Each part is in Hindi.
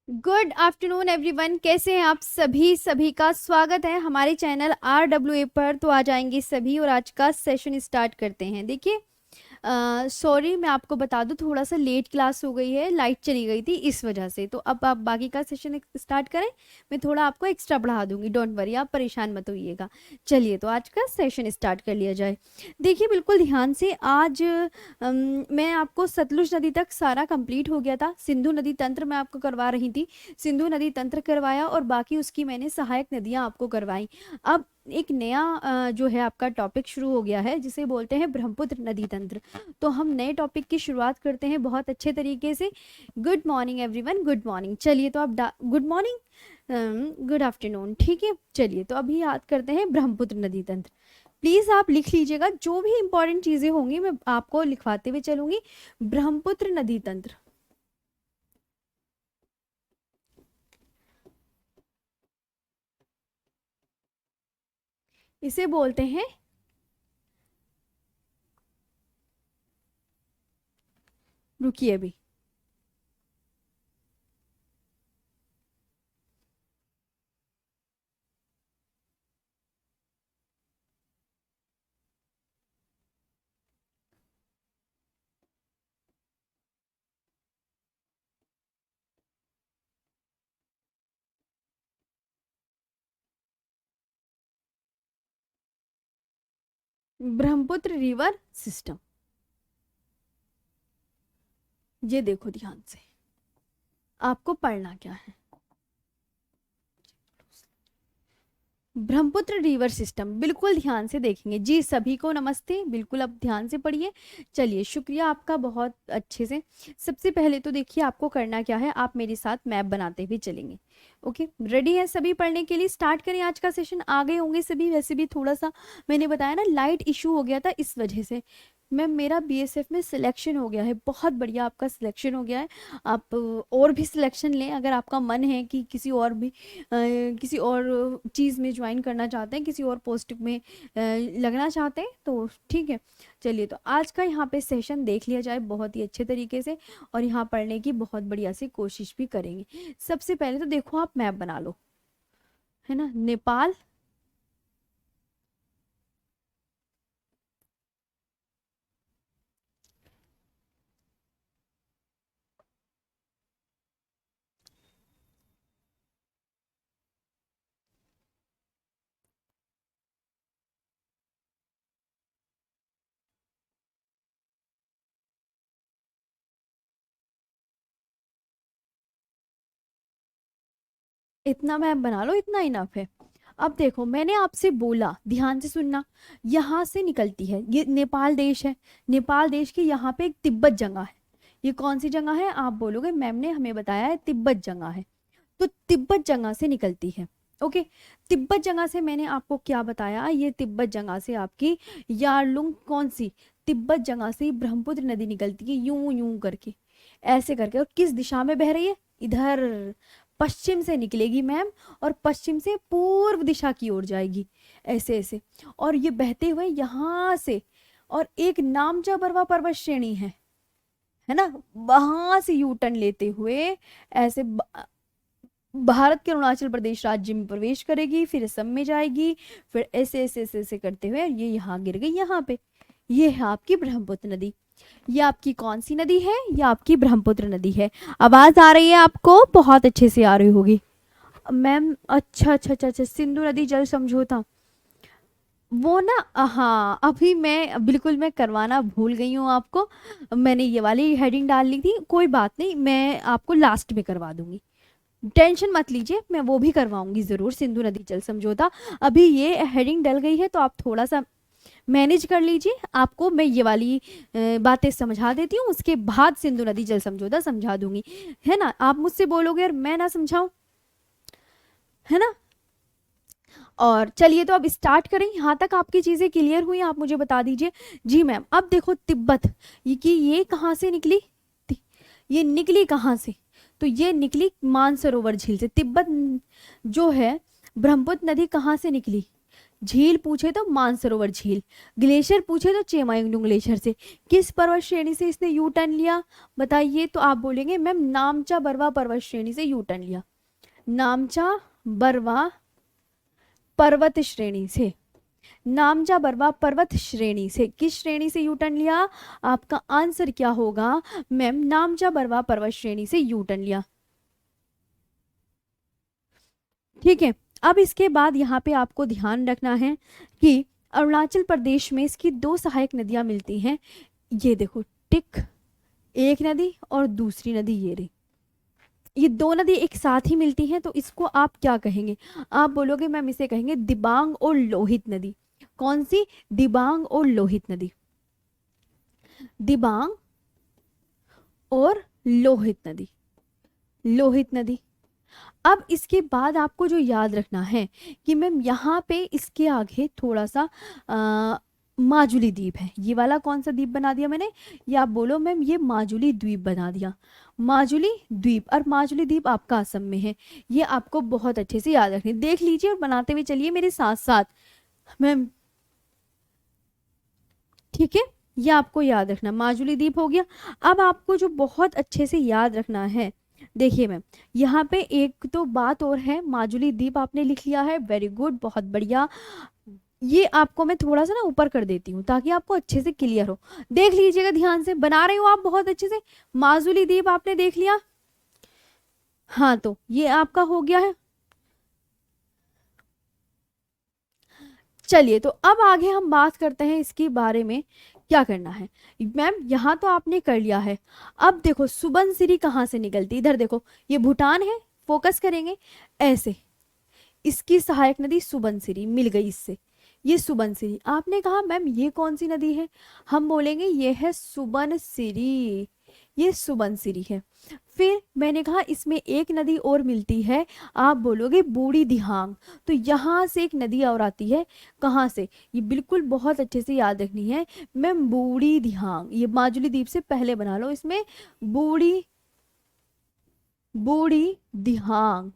गुड आफ्टरनून एवरीवन, कैसे हैं आप सभी का स्वागत है हमारे चैनल RWA पर। तो आ जाएंगे सभी और आज का सेशन स्टार्ट करते हैं। देखिए, सॉरी मैं आपको बता दूं, थोड़ा सा लेट क्लास हो गई है, लाइट चली गई थी इस वजह से। तो अब आप बाकी का सेशन स्टार्ट करें, मैं थोड़ा आपको एक्स्ट्रा बढ़ा दूंगी, डोंट वरी, आप परेशान मत होइएगा। चलिए तो आज का सेशन स्टार्ट कर लिया जाए। देखिए बिल्कुल ध्यान से, आज मैं आपको सतलुज नदी तक सारा कंप्लीट हो गया था। सिंधु नदी तंत्र मैं आपको करवा रही थी, सिंधु नदी तंत्र करवाया और बाकी उसकी मैंने सहायक नदियां आपको करवाई। अब एक नया जो है आपका टॉपिक शुरू हो गया है जिसे बोलते हैं ब्रह्मपुत्र नदी तंत्र। तो हम नए टॉपिक की शुरुआत करते हैं बहुत अच्छे तरीके से। Good morning everyone, good morning. चलिए तो अब गुड मॉर्निंग, गुड आफ्टरनून, ठीक है। चलिए तो अभी याद करते हैं ब्रह्मपुत्र नदी तंत्र। प्लीज आप लिख लीजिएगा, जो भी इंपॉर्टेंट चीजें होंगी मैं आपको लिखवाते हुए चलूंगी। ब्रह्मपुत्र नदी तंत्र इसे बोलते हैं, रुकिए अभी, ब्रह्मपुत्र रिवर सिस्टम। ये देखो ध्यान से, आपको पढ़ना क्या है। ब्रह्मपुत्र रिवर सिस्टम बिल्कुल ध्यान से देखेंगे जी। सभी को नमस्ते, बिल्कुल अब ध्यान से पढ़िए। चलिए, शुक्रिया आपका बहुत अच्छे से। सबसे पहले तो देखिए आपको करना क्या है, आप मेरे साथ मैप बनाते हुए चलेंगे। ओके, रेडी है सभी पढ़ने के लिए? स्टार्ट करें आज का सेशन। आ गए होंगे सभी, वैसे भी थोड़ा सा मैंने बताया ना लाइट इशू हो गया था इस वजह से। मैम मेरा BSF में सिलेक्शन हो गया है, बहुत बढ़िया, आपका सिलेक्शन हो गया है। आप और भी सिलेक्शन लें अगर आपका मन है कि किसी और भी किसी और चीज़ में ज्वाइन करना चाहते हैं, किसी और पोस्ट में लगना चाहते हैं तो ठीक है। चलिए तो आज का यहाँ पे सेशन देख लिया जाए बहुत ही अच्छे तरीके से, और यहाँ पढ़ने की बहुत बढ़िया से कोशिश भी करेंगे। सबसे पहले तो देखो आप मैप बना लो, है ना। नेपाल, इतना मैप बना लो, इतना इनफ है। अब देखो मैंने आपसे बोला, ध्यान से सुनना, यहाँ से निकलती है, ये नेपाल देश है। नेपाल देश के यहाँ पे एक तिब्बत जगह है। ये कौन सी जगह है आप बोलोगे, मैम ने हमें बताया है तिब्बत जगह है। तो तिब्बत जगह से निकलती है। ओके, तिब्बत जगह से मैंने आपको क्या बताया, ये तिब्बत जगह से आपकी यारलुंग, कौन सी, तिब्बत जगह से ब्रह्मपुत्र नदी निकलती है यूं यूं करके, ऐसे करके। और किस दिशा में बह रही है, इधर पश्चिम से निकलेगी मैम, और पश्चिम से पूर्व दिशा की ओर जाएगी, ऐसे ऐसे। और ये बहते हुए यहाँ से, और एक नामचा बरवा पर्वत श्रेणी है ना, वहां से यू टर्न लेते हुए ऐसे भारत के अरुणाचल प्रदेश राज्य में प्रवेश करेगी, फिर असम में जाएगी, फिर ऐसे ऐसे ऐसे ऐसे करते हुए ये यहाँ गिर गई यहाँ पे। ये है आपकी ब्रह्मपुत्र नदी। ये आपकी कौन सी नदी है, ये आपकी ब्रह्मपुत्र नदी है। आवाज आ रही है आपको? बहुत अच्छे से आ रही होगी मैम। अच्छा अच्छा अच्छा अच्छा, सिंधु नदी जल समझौता, वो ना, हाँ अभी मैं बिल्कुल मैं करवाना भूल गई हूँ आपको। मैंने ये वाली हेडिंग डाल ली थी, कोई बात नहीं, मैं आपको लास्ट में करवा दूंगी, टेंशन मत लीजिए, मैं वो भी करवाऊंगी जरूर, सिंधु नदी जल समझौता। अभी ये हेडिंग डल गई है तो आप थोड़ा सा मैनेज कर लीजिए, आपको मैं ये वाली बातें समझा देती हूँ, उसके बाद सिंधु नदी जल समझौता समझा दूंगी, है ना। आप मुझसे बोलोगे और मैं ना समझाऊं, है ना। और चलिए तो अब स्टार्ट करें, यहाँ तक आपकी चीजें क्लियर हुई, आप मुझे बता दीजिए। जी मैम, अब देखो तिब्बत, ये कहाँ से निकली, ये निकली कहाँ से, तो ये निकली मानसरोवर झील से। तिब्बत जो है, ब्रह्मपुत्र नदी कहाँ से निकली, झील पूछे तो मानसरोवर झील, ग्लेशियर पूछे तो चेमायुंगडुंग ग्लेशियर से। किस पर्वत श्रेणी से इसने यू टर्न लिया बताइए, तो आप बोलेंगे मैम नामचा बरवा पर्वत श्रेणी से यू टर्न लिया। नामचा बरवा पर्वत श्रेणी से, नामचा बरवा पर्वत श्रेणी से, किस श्रेणी से यू टर्न लिया? आपका आंसर क्या होगा मैम? नामचा बरवा पर्वत श्रेणी से यू टर्न लिया। ठीक है, अब इसके बाद यहाँ पे आपको ध्यान रखना है कि अरुणाचल प्रदेश में इसकी दो सहायक नदियां मिलती हैं। ये देखो टिक, एक नदी और दूसरी नदी ये रही, ये दो नदी एक साथ ही मिलती हैं, तो इसको आप क्या कहेंगे? आप बोलोगे मैम इसे कहेंगे दिबांग और लोहित नदी। कौन सी? दिबांग और लोहित नदी, दिबांग और लोहित नदी, लोहित नदी। अब इसके बाद आपको जो याद रखना है कि मैम यहाँ पे इसके आगे थोड़ा सा माजुली द्वीप है। ये वाला कौन सा द्वीप बना दिया मैंने? या आप बोलो मैम ये माजुली द्वीप बना दिया, माजुली द्वीप। और माजुली द्वीप आपका असम में है, ये आपको बहुत अच्छे से याद रखनी, देख लीजिए और बनाते हुए चलिए मेरे साथ साथ मैम। ठीक है, ये आपको याद रखना, माजुली द्वीप हो गया। अब आपको जो बहुत अच्छे से याद रखना है, देखिए मैम यहाँ पे एक तो बात और है, माजुली द्वीप आपने लिख लिया है, वेरी गुड, बहुत बढ़िया। ये आपको मैं थोड़ा सा ना ऊपर कर देती हूँ ताकि आपको अच्छे से क्लियर हो, देख लीजिएगा ध्यान से, बना रहे हो आप बहुत अच्छे से। माजुली द्वीप आपने देख लिया, हाँ तो ये आपका हो गया है। चलिए तो अब आगे हम बात करते हैं इसके बारे में क्या करना है। मैम यहाँ तो आपने कर लिया है, अब देखो सुबनसिरी कहाँ से निकलती, इधर देखो ये भूटान है, फोकस करेंगे ऐसे, इसकी सहायक नदी सुबनसिरी मिल गई इससे, ये सुबनसिरी। आपने कहा मैम ये कौन सी नदी है? हम बोलेंगे ये है सुबनसिरी, ये सुबनसिरी है। फिर मैंने कहा इसमें एक नदी और मिलती है, आप बोलोगे बूढ़ी दिहांग। तो यहाँ से एक नदी और आती है, कहाँ से? ये बिल्कुल बहुत अच्छे से याद रखनी है मैम, बूढ़ी दिहांग। ये माजुली द्वीप से पहले बना लो, इसमें बूढ़ी, बूढ़ी दिहांग,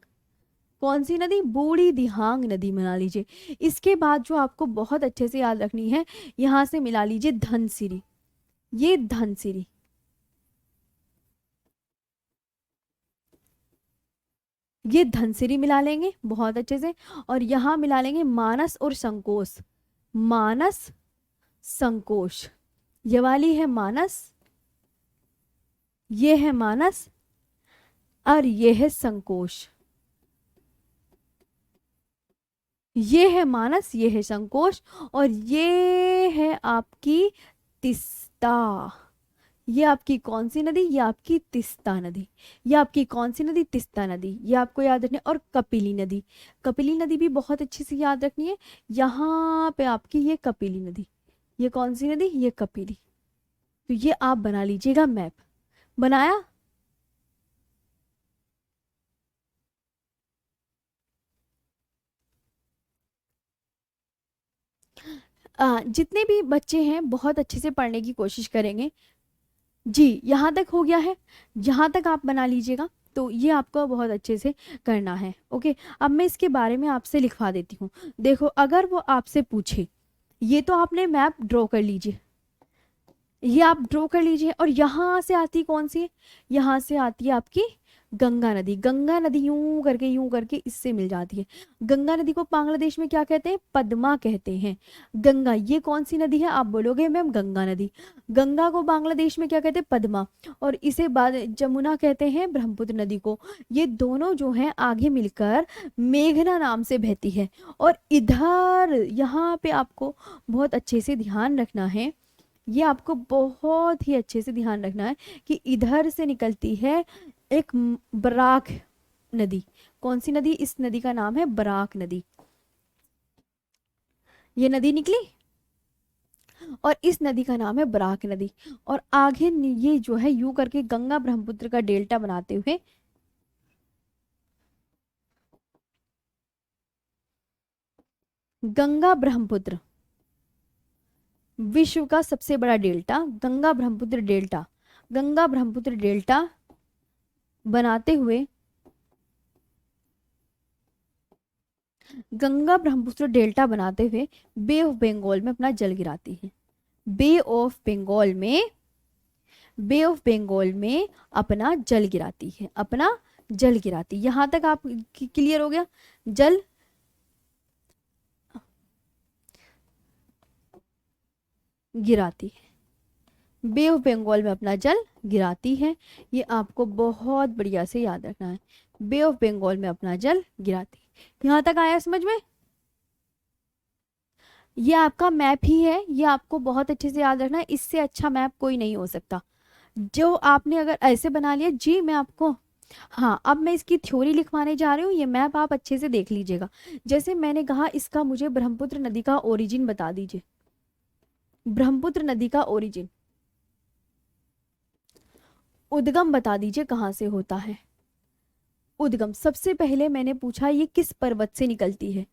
कौन सी नदी? बूढ़ी दिहांग नदी बना लीजिए। इसके बाद जो आपको बहुत अच्छे से याद रखनी है, यहाँ से मिला लीजिए धनसिरी, ये धनसिरी, ये धनसिरी मिला लेंगे बहुत अच्छे से। और यहाँ मिला लेंगे मानस और संकोश, मानस संकोश, ये वाली है मानस, ये है मानस और ये है संकोश, ये है मानस, ये है संकोश, और ये है आपकी तिस्ता। ये आपकी कौन सी नदी? ये आपकी तिस्ता नदी। ये आपकी कौन सी नदी? तिस्ता नदी, ये आपको याद रखनी है। और कपिली नदी, कपिली नदी भी बहुत अच्छी से याद रखनी है, यहाँ पे आपकी ये कपिली नदी, ये कौन सी नदी? ये कपिली। तो ये आप बना लीजिएगा मैप, बनाया? जितने भी बच्चे हैं बहुत अच्छे से पढ़ने की कोशिश करेंगे। जी यहाँ तक हो गया है, यहाँ तक आप बना लीजिएगा, तो ये आपको बहुत अच्छे से करना है। ओके, अब मैं इसके बारे में आपसे लिखवा देती हूँ। देखो अगर वो आपसे पूछे, ये तो आपने मैप ड्रॉ कर लीजिए, ये आप ड्रॉ कर लीजिए। और यहाँ से आती कौन सी है? यहाँ से आती है आपकी गंगा नदी। गंगा नदी यूं करके इससे मिल जाती है। गंगा नदी को बांग्लादेश में क्या कहते हैं? पद्मा कहते हैं। गंगा, ये कौन सी नदी है? आप बोलोगे मैम गंगा नदी। गंगा को बांग्लादेश में क्या कहते हैं? पद्मा। और इसे बाद जमुना कहते हैं, ब्रह्मपुत्र नदी को। ये दोनों जो हैं आगे मिलकर मेघना नाम से बहती है। और इधर यहाँ पे आपको बहुत अच्छे से ध्यान रखना है, ये आपको बहुत ही अच्छे से ध्यान रखना है कि इधर से निकलती है एक बराक नदी। कौन सी नदी? इस नदी का नाम है बराक नदी। ये नदी निकली और इस नदी का नाम है बराक नदी। और आगे ये जो है यूं करके गंगा ब्रह्मपुत्र का डेल्टा बनाते हुए गंगा ब्रह्मपुत्र, विश्व का सबसे बड़ा delta, Ganga Brahmaputra delta, Ganga Brahmaputra delta बनाते हुए गंगा ब्रह्मपुत्र डेल्टा बनाते हुए बे ऑफ बंगाल में अपना जल गिराती है। बे ऑफ बंगाल में, बे ऑफ बंगाल में अपना जल गिराती है, अपना जल गिराती। यहां तक आप क्लियर हो गया? जल गिराती है, बे ऑफ बंगाल में अपना जल गिराती है। ये आपको बहुत बढ़िया से याद रखना है, बे ऑफ बंगाल में अपना जल गिराती है। यहां तक आया समझ में? ये आपका मैप ही है, ये आपको बहुत अच्छे से याद रखना है, इससे अच्छा मैप कोई नहीं हो सकता। जो आपने अगर ऐसे बना लिया जी, मैं आपको, हाँ अब मैं इसकी थ्योरी लिखवाने जा रही हूँ, ये मैप आप अच्छे से देख लीजिएगा। जैसे मैंने कहा इसका मुझे ब्रह्मपुत्र नदी का ओरिजिन बता दीजिए, ब्रह्मपुत्र नदी का ओरिजिन, उद्गम बता दीजिए कहाँ से होता है। उद्गम सबसे पहले मैंने पूछा ये किस पर्वत से निकलती है,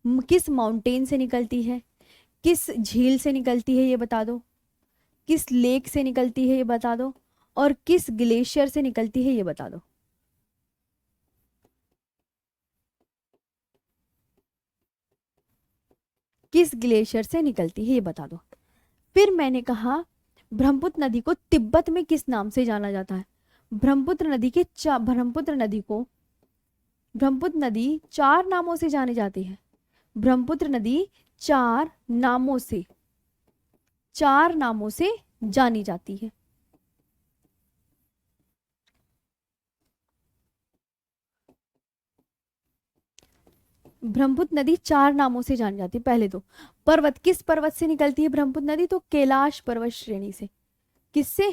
किस माउंटेन से निकलती है, किस झील से निकलती है ये बता दो, किस लेक से निकलती है ये बता दो, और किस ग्लेशियर से निकलती है ये बता दो। किस ग्लेशियर से निकलती है ये बता दो। फिर मैंने कहा ब्रह्मपुत्र नदी को तिब्बत में किस नाम से जाना जाता है? ब्रह्मपुत्र नदी के ब्रह्मपुत्र नदी को, ब्रह्मपुत्र नदी 4 नामों से जानी जाती है। ब्रह्मपुत्र नदी 4 नामों से, 4 नामों से जानी जाती है। ब्रह्मपुत्र नदी 4 नामों से जानी जाती है। पहले तो पर्वत, किस पर्वत से निकलती है ब्रह्मपुत्र नदी? तो कैलाश पर्वत श्रेणी से। किससे?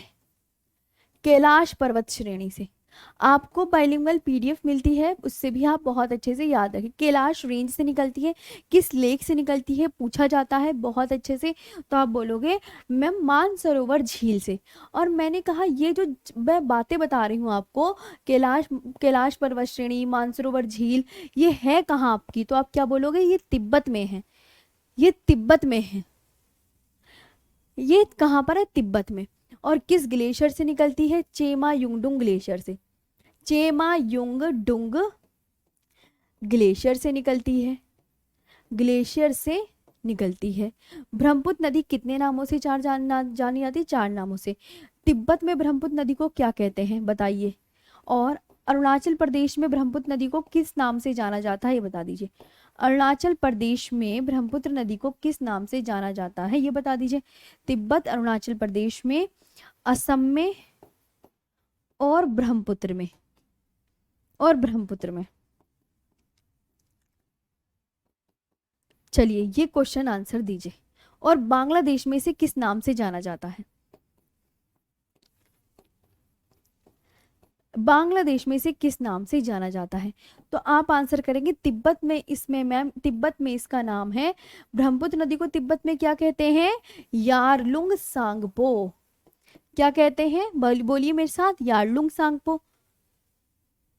कैलाश पर्वत श्रेणी से। आपको बाइलिंगुअल पीडीएफ मिलती है, उससे भी आप बहुत अच्छे से याद रखें। कैलाश रेंज से निकलती है, किस लेक से निकलती है पूछा जाता है बहुत अच्छे से, तो आप बोलोगे मैम मानसरोवर झील से। और मैंने कहा ये जो मैं बातें बता रही हूँ आपको, कैलाश, कैलाश पर्वत श्रेणी, मानसरोवर झील, ये है कहाँ आपकी? तो आप क्या बोलोगे? ये तिब्बत में है, ये तिब्बत में है। ये कहाँ पर है? तिब्बत में। और किस ग्लेशियर से निकलती है? चेमा युंगडुंग ग्लेशियर से। चेमा युंगडुंग ग्लेशियर से निकलती है, ग्लेशियर से निकलती है। ब्रह्मपुत्र नदी कितने नामों से जानी जाती है? 4 नामों से। तिब्बत में ब्रह्मपुत्र नदी को क्या कहते हैं बताइए? और अरुणाचल प्रदेश में ब्रह्मपुत्र नदी को किस नाम से जाना जाता है ये बता दीजिए। अरुणाचल प्रदेश में ब्रह्मपुत्र नदी को किस नाम से जाना जाता है ये बता दीजिए। तिब्बत, अरुणाचल प्रदेश में, असम में, और ब्रह्मपुत्र में, और ब्रह्मपुत्र में। चलिए ये क्वेश्चन आंसर दीजिए। और बांग्लादेश में इसे किस नाम से जाना जाता है? बांग्लादेश में इसे किस नाम से जाना जाता है? तो आप आंसर करेंगे तिब्बत में। इसमें मैम तिब्बत में इसका नाम है, ब्रह्मपुत्र नदी को तिब्बत में क्या कहते हैं? यारलुंग सांगपो। क्या कहते हैं? बोलिए मेरे साथ, यारलुंग सांगपो।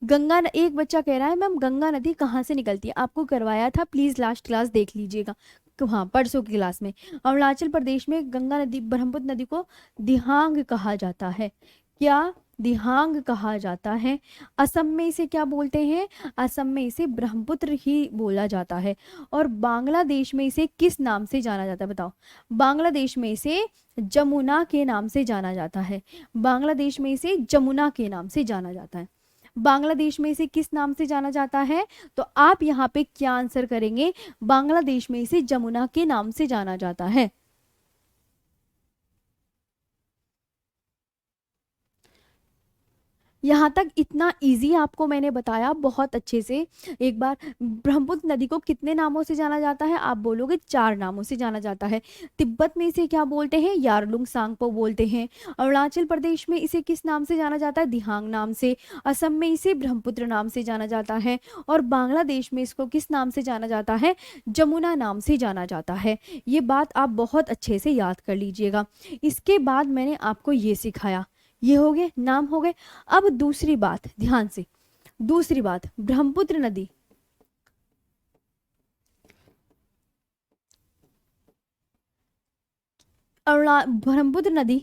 गंगा, एक बच्चा कह रहा है मैम गंगा नदी कहाँ से निकलती है? आपको करवाया था, प्लीज लास्ट क्लास देख लीजिएगा, हाँ परसों की क्लास में। अरुणाचल प्रदेश में गंगा नदी, ब्रह्मपुत्र नदी को दिहांग कहा जाता है। क्या? दिहांग कहा जाता है। असम में इसे क्या बोलते हैं? असम में इसे ब्रह्मपुत्र ही बोला जाता है। और बांग्लादेश में इसे किस नाम से जाना जाता है बताओ? बांग्लादेश में इसे जमुना के नाम से जाना जाता है। बांग्लादेश में इसे जमुना के नाम से जाना जाता है। बांग्लादेश में इसे किस नाम से जाना जाता है? तो आप यहाँ पे क्या आंसर करेंगे? बांग्लादेश में इसे जमुना के नाम से जाना जाता है। यहाँ तक इतना इजी आपको मैंने बताया बहुत अच्छे से। एक बार, ब्रह्मपुत्र नदी को कितने नामों से जाना जाता है? आप बोलोगे 4 नामों से जाना जाता है। तिब्बत में इसे क्या बोलते हैं? यारलुंग सांगपो बोलते हैं। अरुणाचल प्रदेश में इसे किस नाम से जाना जाता है? दिहांग नाम से। असम में इसे ब्रह्मपुत्र नाम से जाना जाता है। और बांग्लादेश में इसको किस नाम से जाना जाता है? जमुना नाम से जाना जाता है। ये बात आप बहुत अच्छे से याद कर लीजिएगा। इसके बाद मैंने आपको ये सिखाया, ये हो गए नाम हो गए। अब दूसरी बात ध्यान से, दूसरी बात, ब्रह्मपुत्र नदी, ब्रह्मपुत्र नदी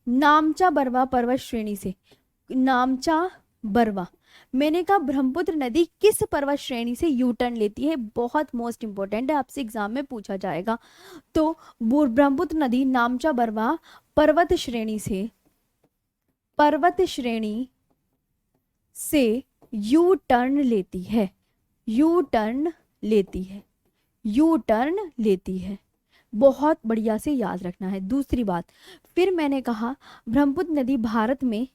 नामचा बरवा पर्वत श्रेणी से, नामचा बरवा, मैंने कहा ब्रह्मपुत्र नदी किस पर्वत श्रेणी से यू टर्न लेती है, बहुत मोस्ट इंपॉर्टेंट है, आपसे एग्जाम में पूछा जाएगा। तो ब्रह्मपुत्र नदी नामचा बरवा पर्वत श्रेणी से यू टर्न लेती है, यू टर्न लेती है, यू टर्न लेती है। बहुत बढ़िया से याद रखना है। दूसरी बात, फिर मैंने कहा ब्रह्मपुत्र नदी भारत में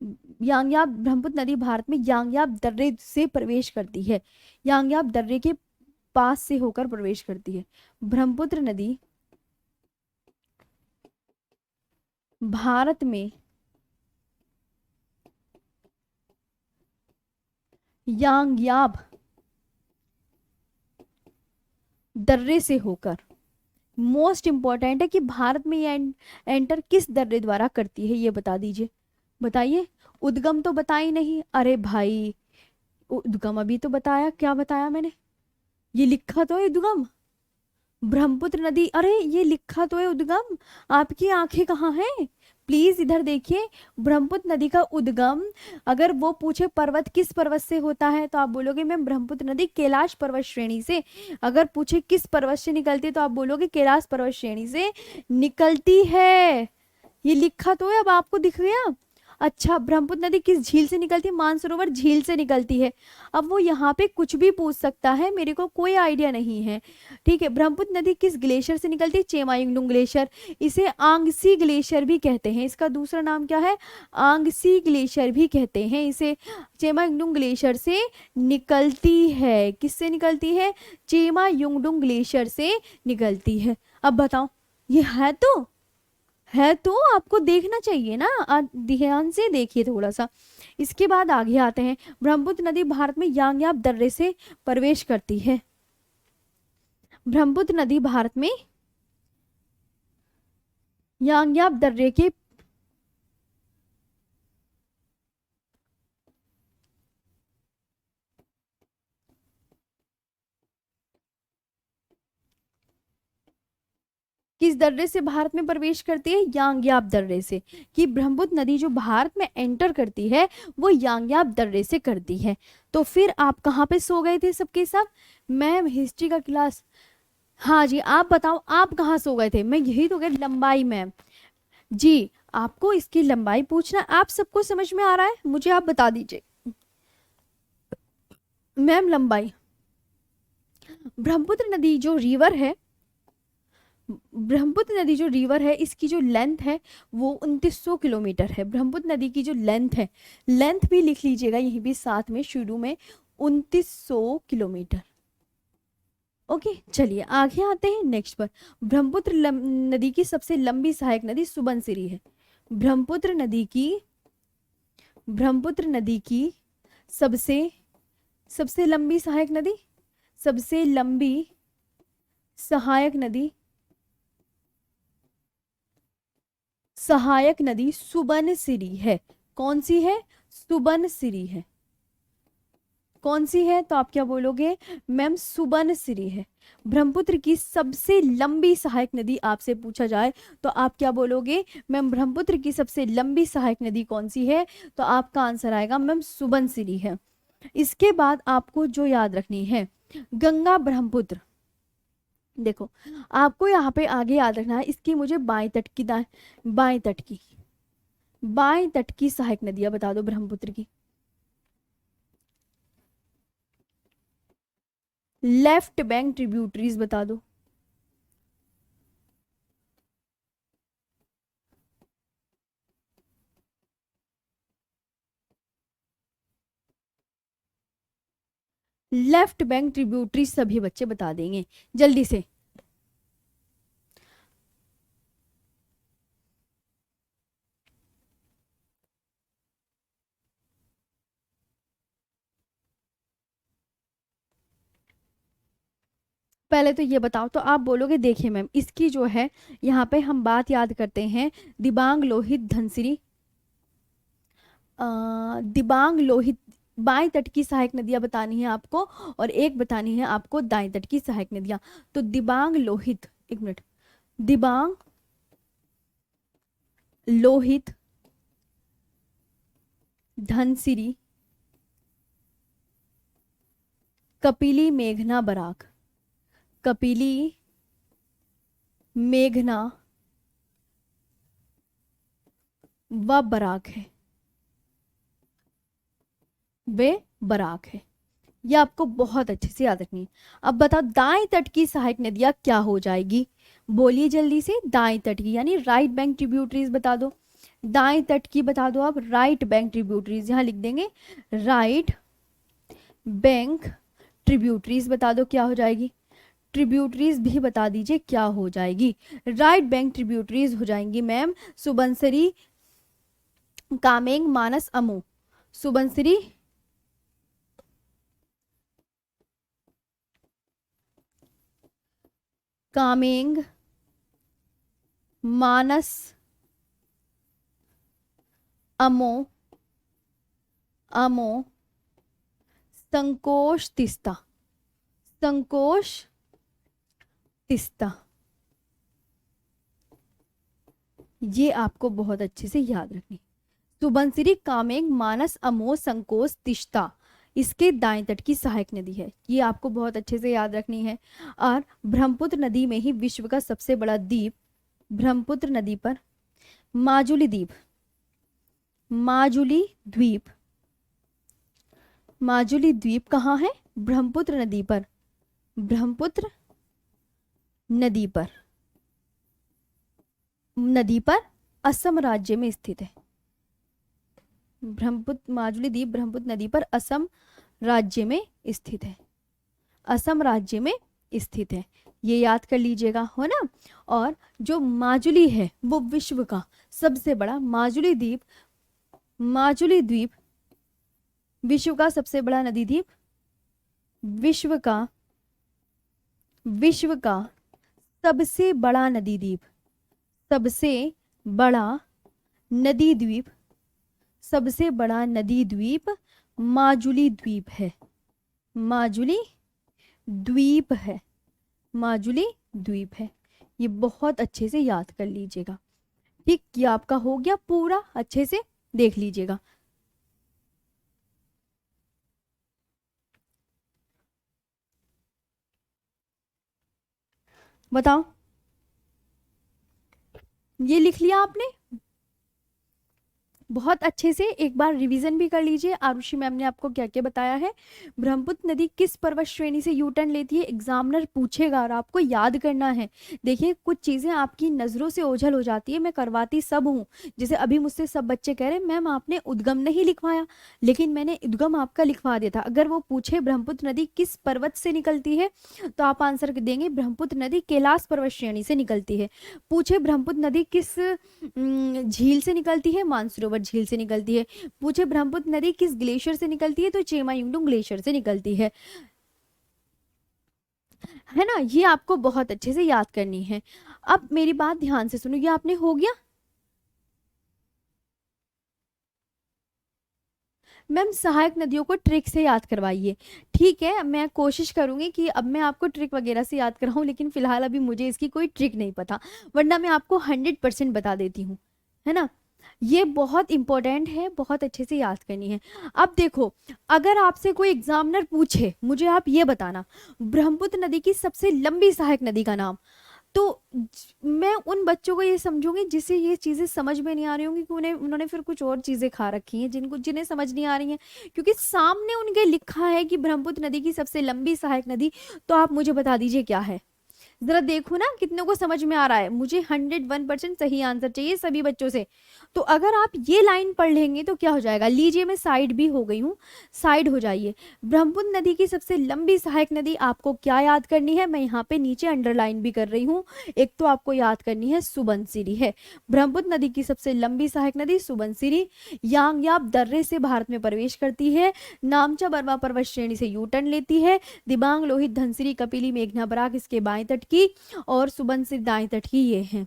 ब्रह्मपुत्र नदी भारत में यांगयाब दर्रे से प्रवेश करती है, यांगयाब दर्रे के पास से होकर प्रवेश करती है। ब्रह्मपुत्र नदी भारत में यांगयाब दर्रे से होकर, मोस्ट इंपॉर्टेंट है कि भारत में ये एंटर किस दर्रे द्वारा करती है, ये बता दीजिए, बताइए। उद्गम तो बताई नहीं, अरे भाई उद्गम अभी तो बताया, क्या बताया मैंने, ये लिखा तो है उद्गम, ब्रह्मपुत्र नदी, अरे ये लिखा तो है उद्गम, आपकी आंखें कहाँ हैं, प्लीज इधर देखिए। ब्रह्मपुत्र नदी का उद्गम, अगर वो पूछे पर्वत किस पर्वत से होता है तो आप बोलोगे मैम ब्रह्मपुत्र नदी कैलाश पर्वत श्रेणी से। अगर पूछे किस पर्वत से निकलती है तो आप बोलोगे कैलाश पर्वत श्रेणी से निकलती है, ये लिखा तो है, अब आपको दिख गया। अच्छा, ब्रह्मपुत्र नदी किस झील से निकलती है, मानसरोवर झील से निकलती है। अब वो यहाँ पे कुछ भी पूछ सकता है, मेरे को कोई आइडिया नहीं है, ठीक है। ब्रह्मपुत्र नदी किस ग्लेशियर से निकलती है, चेमायुंगडुंग ग्लेशियर, इसे आंगसी ग्लेशियर भी कहते हैं, इसका दूसरा नाम क्या है, आंगसी ग्लेशियर भी कहते हैं इसे। चेमायुंगडुंग ग्लेशियर से निकलती है, किससे निकलती है, चेमायुंगडुंग ग्लेशियर से निकलती है। अब बताओ, ये है तो आपको देखना चाहिए ना, ध्यान से देखिए थोड़ा सा। इसके बाद आगे आते हैं, ब्रह्मपुत्र नदी भारत में यांगयाब दर्रे से प्रवेश करती है। ब्रह्मपुत्र नदी भारत में यांगयाब दर्रे के किस दर्रे से भारत में प्रवेश करती है, यांगयाब दर्रे से, कि ब्रह्मपुत्र नदी जो भारत में एंटर करती है वो यांगयाब दर्रे से करती है। तो फिर आप कहाँ पे सो गए थे सबके सब, मैम हिस्ट्री का क्लास, हाँ जी आप बताओ आप कहाँ सो गए थे, मैं यही तो कह, लंबाई मैम जी, आपको इसकी लंबाई पूछना, आप सबको समझ में आ रहा है, मुझे आप बता दीजिए मैम लंबाई। ब्रह्मपुत्र नदी जो रिवर है, ब्रह्मपुत्र नदी जो रिवर है इसकी जो लेंथ है वो 2900 किलोमीटर है। ब्रह्मपुत्र नदी की जो लेंथ है, लेंथ भी लिख लीजिएगा यहीं भी साथ में शुरू में, 2900 किलोमीटर। ओके चलिए आगे आते हैं नेक्स्ट पर। ब्रह्मपुत्र नदी की सबसे लंबी सहायक नदी सुबनसिरी है। ब्रह्मपुत्र नदी की सबसे लंबी सहायक नदी, सबसे लंबी सहायक नदी सुबनसिरी है। कौन सी है, सुबनसिरी है। कौन सी है, तो आप क्या बोलोगे मैम सुबनसिरी है। ब्रह्मपुत्र की सबसे लंबी सहायक नदी आपसे पूछा जाए तो आप क्या बोलोगे मैम, ब्रह्मपुत्र की सबसे लंबी सहायक नदी कौन सी है, तो आपका आंसर आएगा मैम सुबनसिरी है। इसके बाद आपको जो याद रखनी है, गंगा ब्रह्मपुत्र, देखो आपको यहाँ पे आगे याद रखना है, इसकी मुझे बाएं तट की सहायक नदियां बता दो ब्रह्मपुत्र की। लेफ्ट बैंक ट्रिब्यूटरीज बता दो। लेफ्ट बैंक ट्रिब्यूटरीज सभी बच्चे बता देंगे जल्दी से। पहले तो ये बताओ, तो आप बोलोगे देखिए मैम इसकी जो है यहाँ पे हम बात याद करते हैं, दिबांग लोहित धनसिरी, दिबांग लोहित, बाएं तट की सहायक नदियां बतानी है आपको और एक बतानी है आपको दाएं तट की सहायक नदियां। तो दिबांग लोहित, एक मिनट, दिबांग लोहित धनसिरी, कपिली, मेघना, बराक। कपिली, मेघना व बराक है, वे बराक है। ये आपको बहुत अच्छे से याद रखनी है। अब बताओ दाएं तट की सहायक नदियां क्या हो जाएगी, बोलिए जल्दी से। दाएं तट की यानी राइट बैंक ट्रिब्यूटरीज बता दो। दाएं तट की बता दो आप, राइट बैंक ट्रिब्यूटरीज, यहां लिख देंगे राइट बैंक ट्रिब्यूटरीज, बता दो क्या हो जाएगी। ट्रिब्यूटरीज भी बता दीजिए क्या हो जाएगी। राइट बैंक ट्रिब्यूटरीज हो जाएंगी मैम सुबनसिरी, कामेंग, मानस, अमो। सुबनसिरी, कामेंग, मानस, अमो, अमो, संकोश, तिस्ता। संकोश, तिस्ता। ये आपको बहुत अच्छे से याद रखनी। सुबनसिरी, कामेंग, मानस, अमो, संकोश, तिस्ता इसके दाएं तट की सहायक नदी है। ये आपको बहुत अच्छे से याद रखनी है। और ब्रह्मपुत्र नदी में ही विश्व का सबसे बड़ा द्वीप, ब्रह्मपुत्र नदी पर माजुली द्वीप, माजुली द्वीप, माजुली द्वीप कहाँ है, ब्रह्मपुत्र नदी पर, ब्रह्मपुत्र नदी पर, नदी पर असम राज्य में स्थित है। ब्रह्मपुत्र, माजुली द्वीप ब्रह्मपुत्र नदी पर असम राज्य में स्थित है, असम राज्य में स्थित है। ये याद कर लीजिएगा, हो ना। और जो माजुली है वो विश्व का सबसे बड़ा, माजुली द्वीप, माजुली द्वीप विश्व का सबसे बड़ा नदी द्वीप, विश्व का सबसे बड़ा नदी द्वीप, सबसे बड़ा नदी द्वीप, सबसे बड़ा नदी द्वीप माजुली द्वीप है, माजुली द्वीप है, माजुली द्वीप है। ये बहुत अच्छे से याद कर लीजिएगा। ठीक, ये आपका हो गया पूरा, अच्छे से देख लीजिएगा। बताओ, ये लिख लिया आपने? बहुत अच्छे से एक बार रिवीजन भी कर लीजिए। आरुषि मैम ने आपको क्या क्या बताया है। ब्रह्मपुत्र नदी किस पर्वत श्रेणी से यू टर्न लेती है, एग्जामिनर पूछेगा और आपको याद करना है। देखिए कुछ चीजें आपकी नजरों से ओझल हो जाती है, मैं करवाती सब हूँ। जैसे अभी मुझसे सब बच्चे कह रहे मैम आपने उद्गम नहीं लिखवाया, लेकिन मैंने उद्गम आपका लिखवा दिया था। अगर वो पूछे ब्रह्मपुत्र नदी किस पर्वत से निकलती है तो आप आंसर देंगे ब्रह्मपुत्र नदी कैलाश पर्वत श्रेणी से निकलती है। पूछे ब्रह्मपुत्र नदी किस झील से निकलती है, मानसरोवर झील से निकलती है। पूछे ब्रह्मपुत्र नदी किस ग्लेशियर से निकलती है तो चेमायुंडुंग ग्लेशियर से निकलती है ना। ये आपको बहुत अच्छे से याद करनी है। अब मेरी बात ध्यान से सुनो, ये आपने हो गया। मैम सहायक नदियों को ट्रिक से याद करवाइए। ठीक है, मैं कोशिश करूंगी कि अब मैं आपको ट्रिक वगैरह से याद कराऊं, लेकिन फिलहाल अभी मुझे इसकी कोई ट्रिक नहीं पता, वरना मैं आपको 100% बता देती हूँ, है ना। ये बहुत इंपॉर्टेंट है, बहुत अच्छे से याद करनी है। अब देखो, अगर आपसे कोई एग्जामिनर पूछे मुझे आप ये बताना ब्रह्मपुत्र नदी की सबसे लंबी सहायक नदी का नाम, तो मैं उन बच्चों को ये समझूंगी जिसे ये चीजें समझ में नहीं आ रही होंगी कि उन्होंने फिर कुछ और चीजें खा रखी हैं जिन्हें समझ नहीं आ रही हैं, क्योंकि सामने उनके लिखा है कि ब्रह्मपुत्र नदी की सबसे लंबी सहायक नदी। तो आप मुझे बता दीजिए क्या है, जरा देखो ना कितनों को समझ में आ रहा है। मुझे 101% सही आंसर चाहिए सभी बच्चों से। तो अगर आप ये लाइन पढ़ लेंगे तो क्या हो जाएगा, लीजिए मैं साइड भी हो गई हूँ, साइड हो जाइए। ब्रह्मपुत्र नदी की सबसे लंबी सहायक नदी आपको क्या याद करनी है, मैं यहाँ पे नीचे अंडरलाइन भी कर रही हूँ। एक तो आपको याद करनी है सुबनसिरी है, ब्रह्मपुत्र नदी की सबसे लंबी सहायक नदी सुबनसिरी। यांगयाप दर्रे से भारत में प्रवेश करती है, नामचा बरवा पर्वत श्रेणी से यू टर्न लेती है, दिबांग, लोहित, धनसिरी, कपिली, मेघना, बराक इसके बाएं तट की, और सुबनसिरी दाएं तट की ये हैं।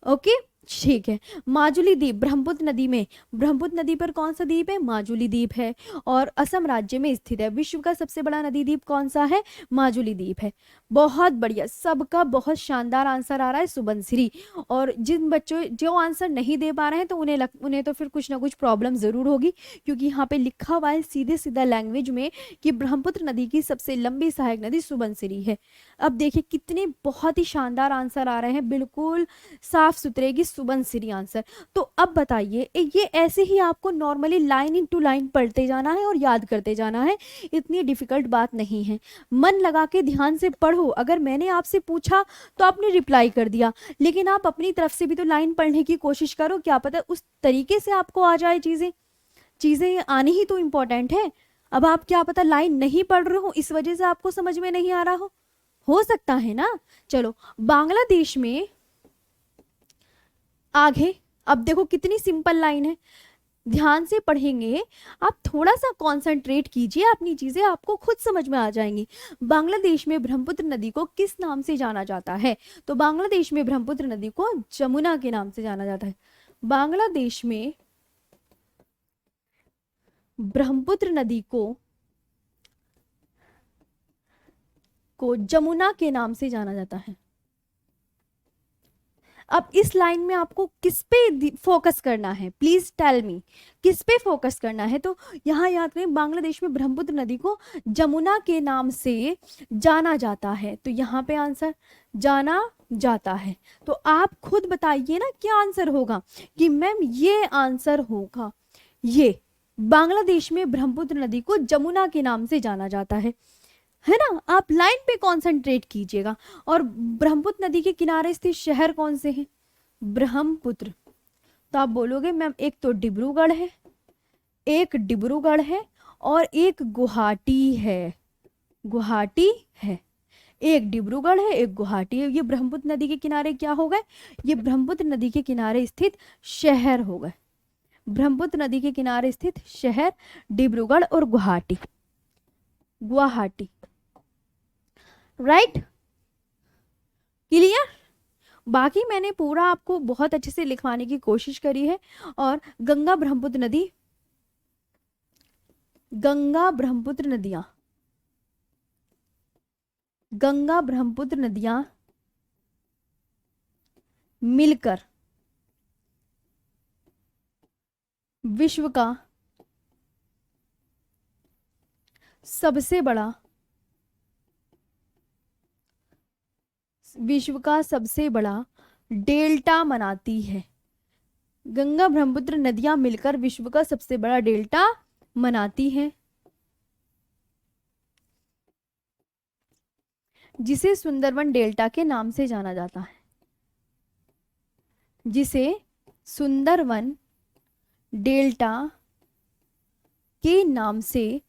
ओके ठीक है। माजुली द्वीप ब्रह्मपुत्र नदी में, ब्रह्मपुत्र नदी पर कौन सा द्वीप है, माजुली द्वीप है, और असम राज्य में स्थित है। विश्व का सबसे बड़ा नदी द्वीप कौन सा है, माजुली द्वीप है। बहुत बढ़िया, सबका बहुत शानदार आंसर आ रहा है सुबनश्री। और जिन बच्चों जो आंसर नहीं दे पा रहे हैं तो उन्हें तो फिर कुछ ना कुछ प्रॉब्लम जरूर होगी, क्योंकि यहाँ पे लिखा हुआ है सीधे सीधा लैंग्वेज में कि ब्रह्मपुत्र नदी की सबसे लंबी सहायक नदी सुबनसिरी है। अब देखिए कितने बहुत ही शानदार आंसर आ रहे हैं, बिल्कुल साफ सुथरे की सुबनसिरी आंसर। तो अब बताइए, ये ऐसे ही आपको normally line in to line पढ़ते जाना है और याद करते जाना है, इतनी डिफिकल्ट बात नहीं है। मन लगा के ध्यान से पढ़ो। अगर मैंने आपसे पूछा तो आपने रिप्लाई कर दिया, लेकिन आप अपनी तरफ से भी तो लाइन पढ़ने की कोशिश करो, क्या पता उस तरीके से आपको आ जाए चीजें। चीजें आनी ही तो इम्पोर्टेंट है। अब आप क्या पता लाइन नहीं पढ़ रहे हो, इस वजह से आपको समझ में नहीं आ रहा हो सकता है ना। चलो, बांग्लादेश में आगे, अब देखो कितनी सिंपल लाइन है, ध्यान से पढ़ेंगे। आप थोड़ा सा कंसंट्रेट कीजिए, अपनी चीजें आपको खुद समझ में आ जाएंगी। बांग्लादेश में ब्रह्मपुत्र नदी को किस नाम से जाना जाता है? तो बांग्लादेश में ब्रह्मपुत्र नदी को जमुना के नाम से जाना जाता है। बांग्लादेश में ब्रह्मपुत्र नदी को जमुना के नाम से जाना जाता है। अब इस लाइन में आपको किस पे फोकस करना है, प्लीज टेल मी, किस पे फोकस करना है? तो यहाँ याद करें, बांग्लादेश में ब्रह्मपुत्र नदी को जमुना के नाम से जाना जाता है, तो यहाँ पे आंसर जाना जाता है। तो आप खुद बताइए ना क्या आंसर होगा, कि मैम ये आंसर होगा, ये बांग्लादेश में ब्रह्मपुत्र नदी को जमुना के नाम से जाना जाता है ना। आप लाइन पे कंसंट्रेट कीजिएगा। और ब्रह्मपुत्र नदी के किनारे स्थित शहर कौन से हैं? ब्रह्मपुत्र, तो आप बोलोगे मैम एक तो डिब्रूगढ़ है, एक डिब्रूगढ़ है और एक गुवाहाटी है। गुवाहाटी है, एक डिब्रूगढ़ है, एक गुवाहाटी है। ये ब्रह्मपुत्र नदी के किनारे क्या हो गए? ये ब्रह्मपुत्र नदी के किनारे स्थित शहर हो गए। ब्रह्मपुत्र नदी के किनारे स्थित शहर डिब्रूगढ़ और गुवाहाटी, गुवाहाटी, राइट, क्लियर। बाकी मैंने पूरा आपको बहुत अच्छे से लिखवाने की कोशिश करी है। और गंगा ब्रह्मपुत्र नदी, गंगा ब्रह्मपुत्र नदियां, गंगा ब्रह्मपुत्र नदियां मिलकर विश्व का सबसे बड़ा, विश्व का सबसे बड़ा डेल्टा मनाती है। गंगा ब्रह्मपुत्र नदियां मिलकर विश्व का सबसे बड़ा डेल्टा मनाती हैं, जिसे सुंदरवन डेल्टा के नाम से जाना जाता है। जिसे सुंदरवन डेल्टा के नाम से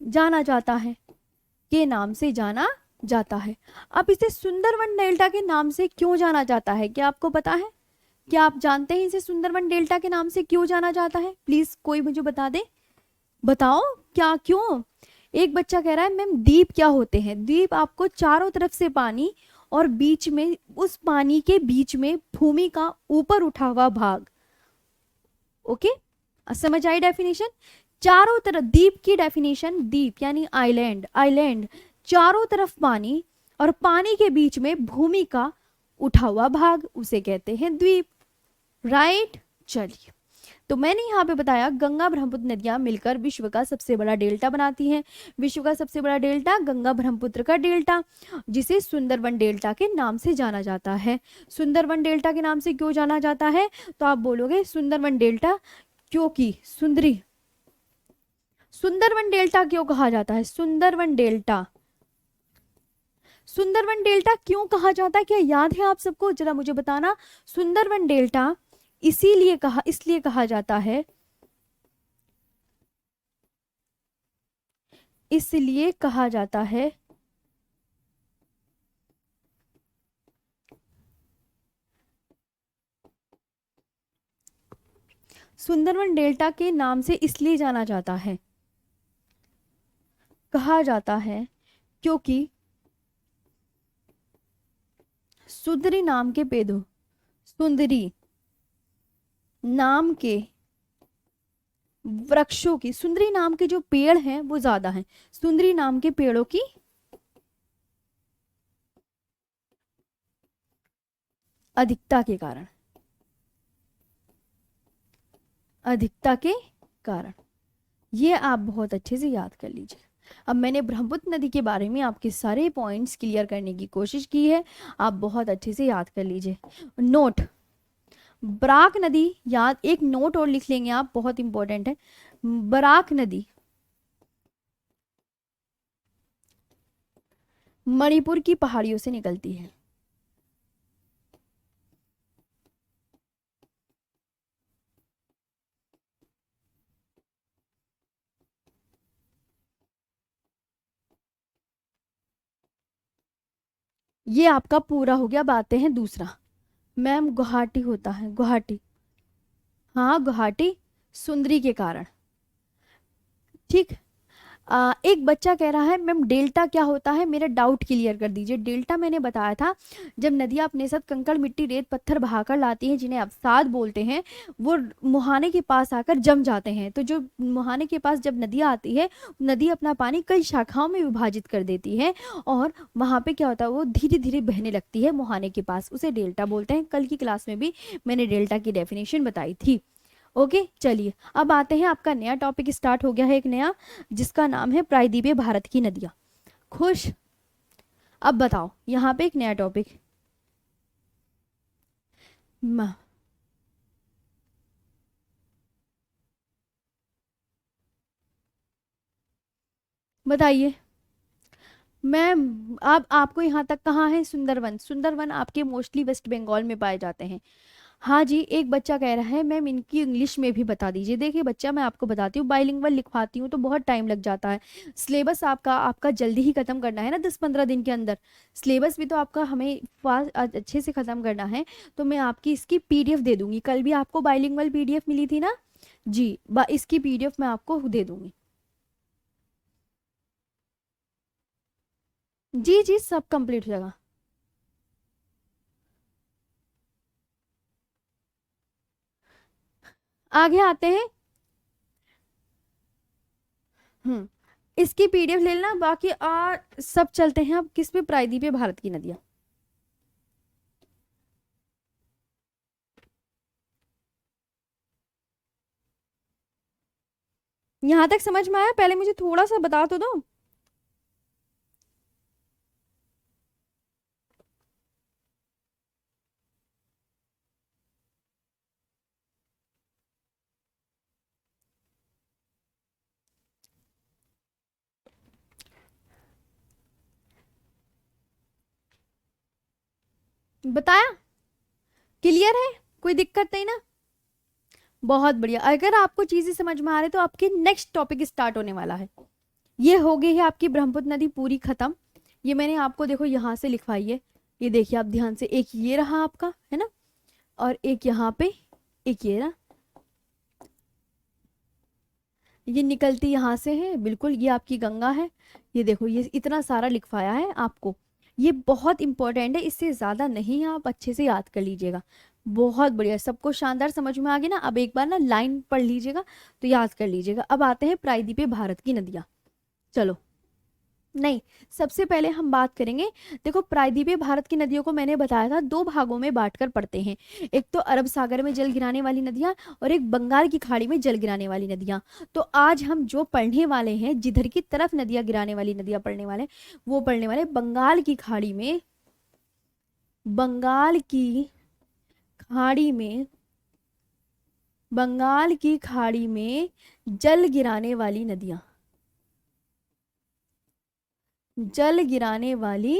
जाना जाता है, के नाम से जाना जाता है। अब इसे सुंदरवन डेल्टा के नाम से क्यों जाना जाता है, क्या आपको पता है? क्या आप जानते हैं इसे सुंदरवन डेल्टा के नाम से क्यों जाना जाता है? प्लीज कोई मुझे बता दे, बताओ क्या, क्यों? एक बच्चा कह रहा है मैम द्वीप क्या होते हैं? द्वीप आपको चारों तरफ से पानी और बीच में, उस पानी के बीच में भूमि का ऊपर उठा हुआ भाग। ओके, समझ आई डेफिनेशन? चारों तरफ, द्वीप की डेफिनेशन, द्वीप यानी आइलैंड, आइलैंड चारों तरफ पानी और पानी के बीच में भूमि का उठा हुआ भाग, उसे कहते हैं द्वीप, राइट। चलिए, तो मैंने यहाँ पे बताया गंगा ब्रह्मपुत्र नदियां मिलकर विश्व का सबसे बड़ा डेल्टा बनाती हैं। विश्व का सबसे बड़ा डेल्टा गंगा ब्रह्मपुत्र का डेल्टा, जिसे सुंदरवन डेल्टा के नाम से जाना जाता है। सुंदरवन डेल्टा के नाम से क्यों जाना जाता है? तो आप बोलोगे सुंदरवन डेल्टा क्योंकि सुंदरवन डेल्टा क्यों कहा जाता है? सुंदरवन डेल्टा, सुंदरवन डेल्टा क्यों कहा जाता है, क्या याद है आप सबको? जरा मुझे बताना। सुंदरवन डेल्टा इसलिए कहा जाता है, इसलिए कहा जाता है सुंदरवन डेल्टा के नाम से इसलिए जाना जाता है, कहा जाता है क्योंकि सुंदरी नाम के सुंदरी नाम के वृक्षों की, सुंदरी नाम के जो पेड़ हैं वो ज्यादा हैं, सुंदरी नाम के पेड़ों की अधिकता के कारण, अधिकता के कारण, ये आप बहुत अच्छे से याद कर लीजिए। अब मैंने ब्रह्मपुत्र नदी के बारे में आपके सारे पॉइंट्स क्लियर करने की कोशिश की है, आप बहुत अच्छे से याद कर लीजिए। नोट, बराक नदी, याद, एक नोट और लिख लेंगे आप, बहुत इंपॉर्टेंट है। बराक नदी मणिपुर की पहाड़ियों से निकलती है। ये आपका पूरा हो गया। अब आते हैं दूसरा। मैम गुवाहाटी होता है, गुवाहाटी, हाँ गुवाहाटी, सुंदरी के कारण, ठीक। एक बच्चा कह रहा है मैम डेल्टा क्या होता है, मेरा डाउट क्लियर कर दीजिए। डेल्टा मैंने बताया था, जब नदियां अपने साथ कंकड़ मिट्टी रेत पत्थर बहाकर लाती हैं, जिन्हें अवसाद बोलते हैं, वो मुहाने के पास आकर जम जाते हैं। तो जो मुहाने के पास जब नदियां आती है, नदी अपना पानी कई शाखाओं में विभाजित कर देती है, और वहां पे क्या होता है, वो धीरे धीरे बहने लगती है मुहाने के पास, उसे डेल्टा बोलते हैं। कल की क्लास में भी मैंने डेल्टा की डेफिनेशन बताई थी। ओके चलिए, अब आते हैं, आपका नया टॉपिक स्टार्ट हो गया है, एक नया, जिसका नाम है प्रायद्वीपीय भारत की नदियां। खुश? अब बताओ, यहाँ पे एक नया टॉपिक, बताइए मैम। अब आपको यहाँ तक कहाँ है, सुंदरवन, सुंदरवन आपके मोस्टली वेस्ट बंगाल में पाए जाते हैं। हाँ जी, एक बच्चा कह रहा है मैम इनकी इंग्लिश में भी बता दीजिए। देखिए बच्चा, मैं आपको बताती हूँ, बाइलिंगुअल लिखवाती हूँ तो बहुत टाइम लग जाता है। सिलेबस आपका आपका जल्दी ही खत्म करना है ना, 10-15 दिन के अंदर। सिलेबस भी तो आपका हमें अच्छे से खत्म करना है। तो मैं आपकी इसकी पीडीएफ दे दूंगी, कल भी आपको बाइलिंगुअल पीडीएफ मिली थी ना जी, इसकी पीडीएफ मैं आपको दे दूंगी। जी जी, सब कंप्लीट हो जाएगा। आगे आते हैं। हम्म, इसकी पीडीएफ ले लेना, बाकी सब चलते हैं अब किस पे, प्रायद्वीपीय भारत की नदियां। यहां तक समझ में आया? पहले मुझे थोड़ा सा बता तो दो। बताया? क्लियर है? कोई दिक्कत नहीं ना? बहुत बढ़िया। अगर आपको चीजें समझ में आ रही तो आपके नेक्स्ट टॉपिक स्टार्ट होने वाला है। ये हो गई है आपकी ब्रह्मपुत्र नदी पूरी खत्म। ये मैंने आपको देखो यहाँ से लिखवाई है, ये देखिए आप ध्यान से, एक ये रहा आपका, है ना, और एक यहाँ पे, एक ये रहा, ये निकलती यहाँ से है बिल्कुल, ये आपकी गंगा है। ये देखो, ये इतना सारा लिखवाया है आपको, ये बहुत इंपॉर्टेंट है, इससे ज्यादा नहीं, आप अच्छे से याद कर लीजिएगा। बहुत बढ़िया, सबको शानदार समझ में आ गया ना? अब एक बार ना लाइन पढ़ लीजिएगा तो याद कर लीजिएगा। अब आते हैं प्रायद्वीपीय भारत की नदियां। चलो, नहीं, सबसे पहले हम बात करेंगे, देखो प्रायद्वीपीय भारत की नदियों को मैंने बताया था दो भागों में बांटकर पढ़ते हैं। एक तो अरब सागर में जल गिराने वाली नदियां, और एक बंगाल की खाड़ी में जल गिराने वाली नदियां। तो आज हम जो पढ़ने वाले हैं, जिधर की तरफ नदियां गिराने वाली नदियां पढ़ने वाले, वो पढ़ने वाले बंगाल की खाड़ी में, बंगाल की खाड़ी में, बंगाल की खाड़ी में जल गिराने वाली नदियां, जल गिराने वाली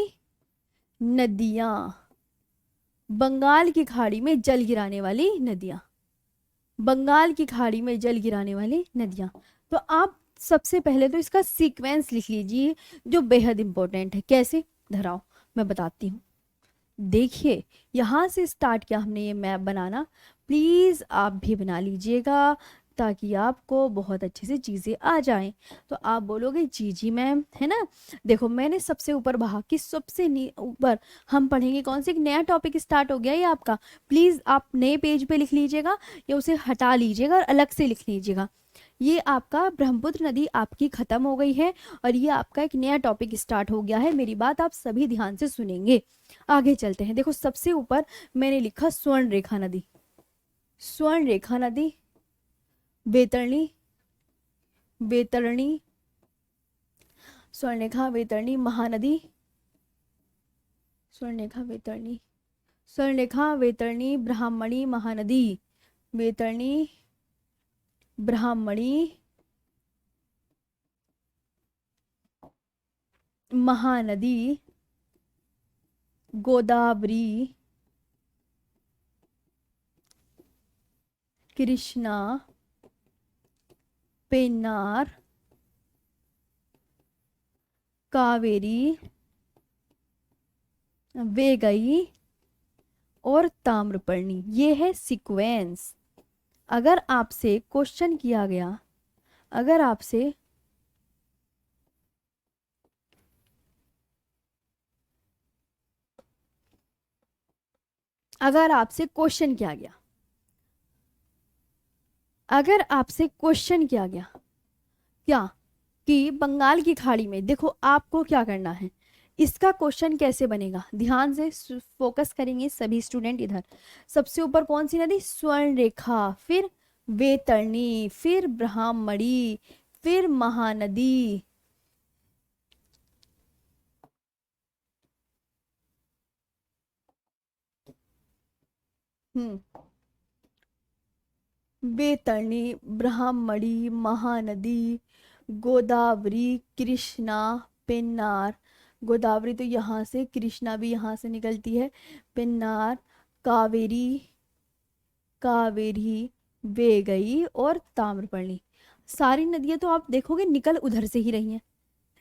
नदियां, बंगाल की खाड़ी में जल गिराने वाली नदियां, बंगाल की खाड़ी में जल गिराने वाली नदियां। तो आप सबसे पहले तो इसका सीक्वेंस लिख लीजिए, जो बेहद इंपॉर्टेंट है। कैसे धराओ, मैं बताती हूँ। देखिए, यहाँ से स्टार्ट किया हमने ये मैप बनाना, प्लीज आप भी बना लीजिएगा, ताकि आपको बहुत अच्छे से चीजें आ जाएं। तो आप बोलोगे जी जी मैम, है ना। देखो, मैंने सबसे ऊपर भाग की सबसे ऊपर हम पढ़ेंगे कौन से, एक नया टॉपिक स्टार्ट हो गया ये आपका, प्लीज आप नए पेज पे लिख लीजिएगा, या उसे हटा लीजिएगा और अलग से लिख लीजिएगा। ये आपका ब्रह्मपुत्र नदी आपकी खत्म हो गई है और ये आपका एक नया टॉपिक स्टार्ट हो गया है। मेरी बात आप सभी ध्यान से सुनेंगे। आगे चलते हैं। देखो सबसे ऊपर मैंने लिखा स्वर्ण रेखा नदी, स्वर्ण रेखा नदी, बैतरणी, बैतरणी, स्वर्णरेखा बैतरणी, महानदी, स्वर्णरेखा बैतरणी, स्वर्णरेखा बैतरणी, ब्राह्मणी, महानदी, बैतरणी, ब्राह्मणी, महानदी, गोदावरी, कृष्णा, पेन्नार, कावेरी, वेगई और ताम्रपर्णी। ये है सीक्वेंस। अगर आपसे क्वेश्चन किया गया, अगर आपसे क्वेश्चन किया गया, अगर आपसे क्वेश्चन किया गया क्या कि बंगाल की खाड़ी में, देखो आपको क्या करना है, इसका क्वेश्चन कैसे बनेगा, ध्यान से फोकस करेंगे सभी स्टूडेंट। इधर सबसे ऊपर कौन सी नदी, स्वर्ण रेखा, फिर बैतरणी, फिर ब्राह्मणी, फिर महानदी, बैतरणी, ब्राह्मणी, महानदी, गोदावरी, कृष्णा, पेन्नार। गोदावरी तो यहाँ से, कृष्णा भी यहाँ से निकलती है, पेन्नार, कावेरी, कावेरी, वेगई और ताम्रपर्णी। सारी नदियां तो आप देखोगे निकल उधर से ही रही हैं,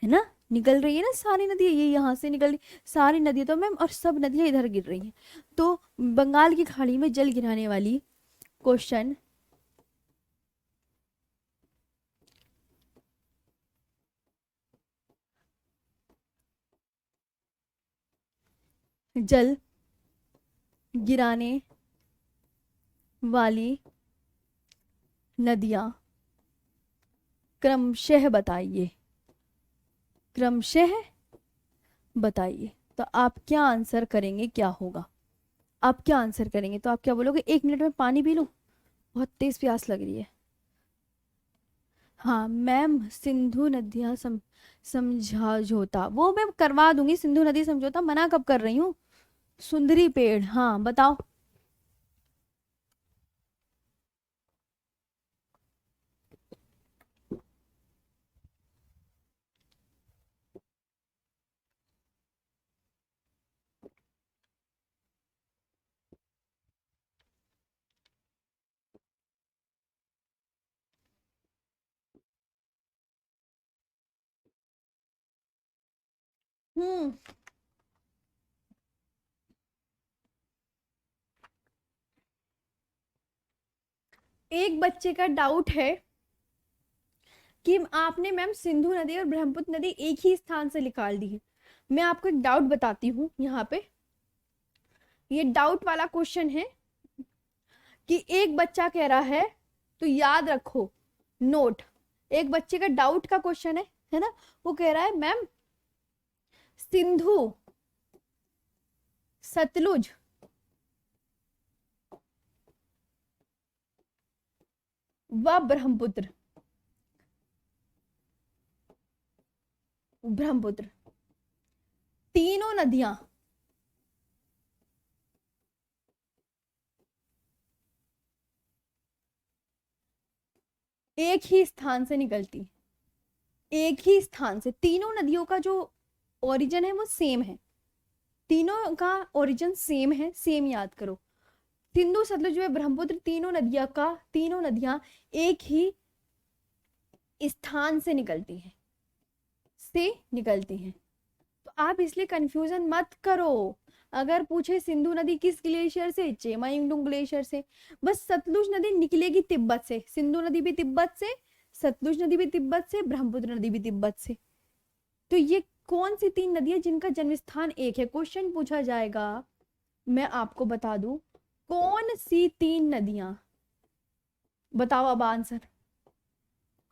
है ना, निकल रही है ना सारी नदियां, ये यहाँ से निकल रही सारी नदियां तो मैम, और सब नदियां इधर गिर रही हैं। तो बंगाल की खाड़ी में जल गिराने वाली क्वेश्चन, जल गिराने वाली नदियां क्रमशः बताइए, क्रमशः बताइए। तो आप क्या आंसर करेंगे, क्या होगा, आप क्या आंसर करेंगे, तो आप क्या बोलोगे, 1 मिनट में पानी पी लूं, बहुत तेज प्यास लग रही है। हाँ मैम, सिंधु नदियां समझौता वो मैं करवा दूंगी, सिंधु नदी समझौता मना कब कर रही हूँ। सुंदरी पेड़, हाँ बताओ। हम्म, एक बच्चे का डाउट है कि आपने मैम सिंधु नदी और ब्रह्मपुत्र नदी एक ही स्थान से निकाल दी है। मैं आपको एक डाउट बताती हूँ यहाँ पे, ये डाउट वाला क्वेश्चन है कि एक बच्चा कह रहा है, तो याद रखो, नोट, एक बच्चे का डाउट का क्वेश्चन है ना, वो कह रहा है मैम सिंधु, सतलुज, व ब्रह्मपुत्र, ब्रह्मपुत्र तीनों नदियां एक ही स्थान से निकलती, एक ही स्थान से, तीनों नदियों का जो ओरिजिन है वो सेम है, तीनों का ओरिजिन सेम है, सेम याद करो। सिंधु, सतलुज व ब्रह्मपुत्र तीनों नदियां एक ही स्थान से निकलती हैं, तो आप इसलिए कंफ्यूजन मत करो। अगर पूछे सिंधु नदी किस ग्लेशियर से, चेमायुंगडुंग ग्लेशियर से, बस सतलुज नदी निकलेगी तिब्बत से, सिंधु नदी भी तिब्बत से, सतलुज नदी भी तिब्बत से, ब्रह्मपुत्र नदी भी तिब्बत से। तो ये कौन सी 3 नदियां जिनका जन्म स्थान एक है, क्वेश्चन पूछा जाएगा, मैं आपको बता दूं कौन सी 3 नदियां, बताओ अब आंसर।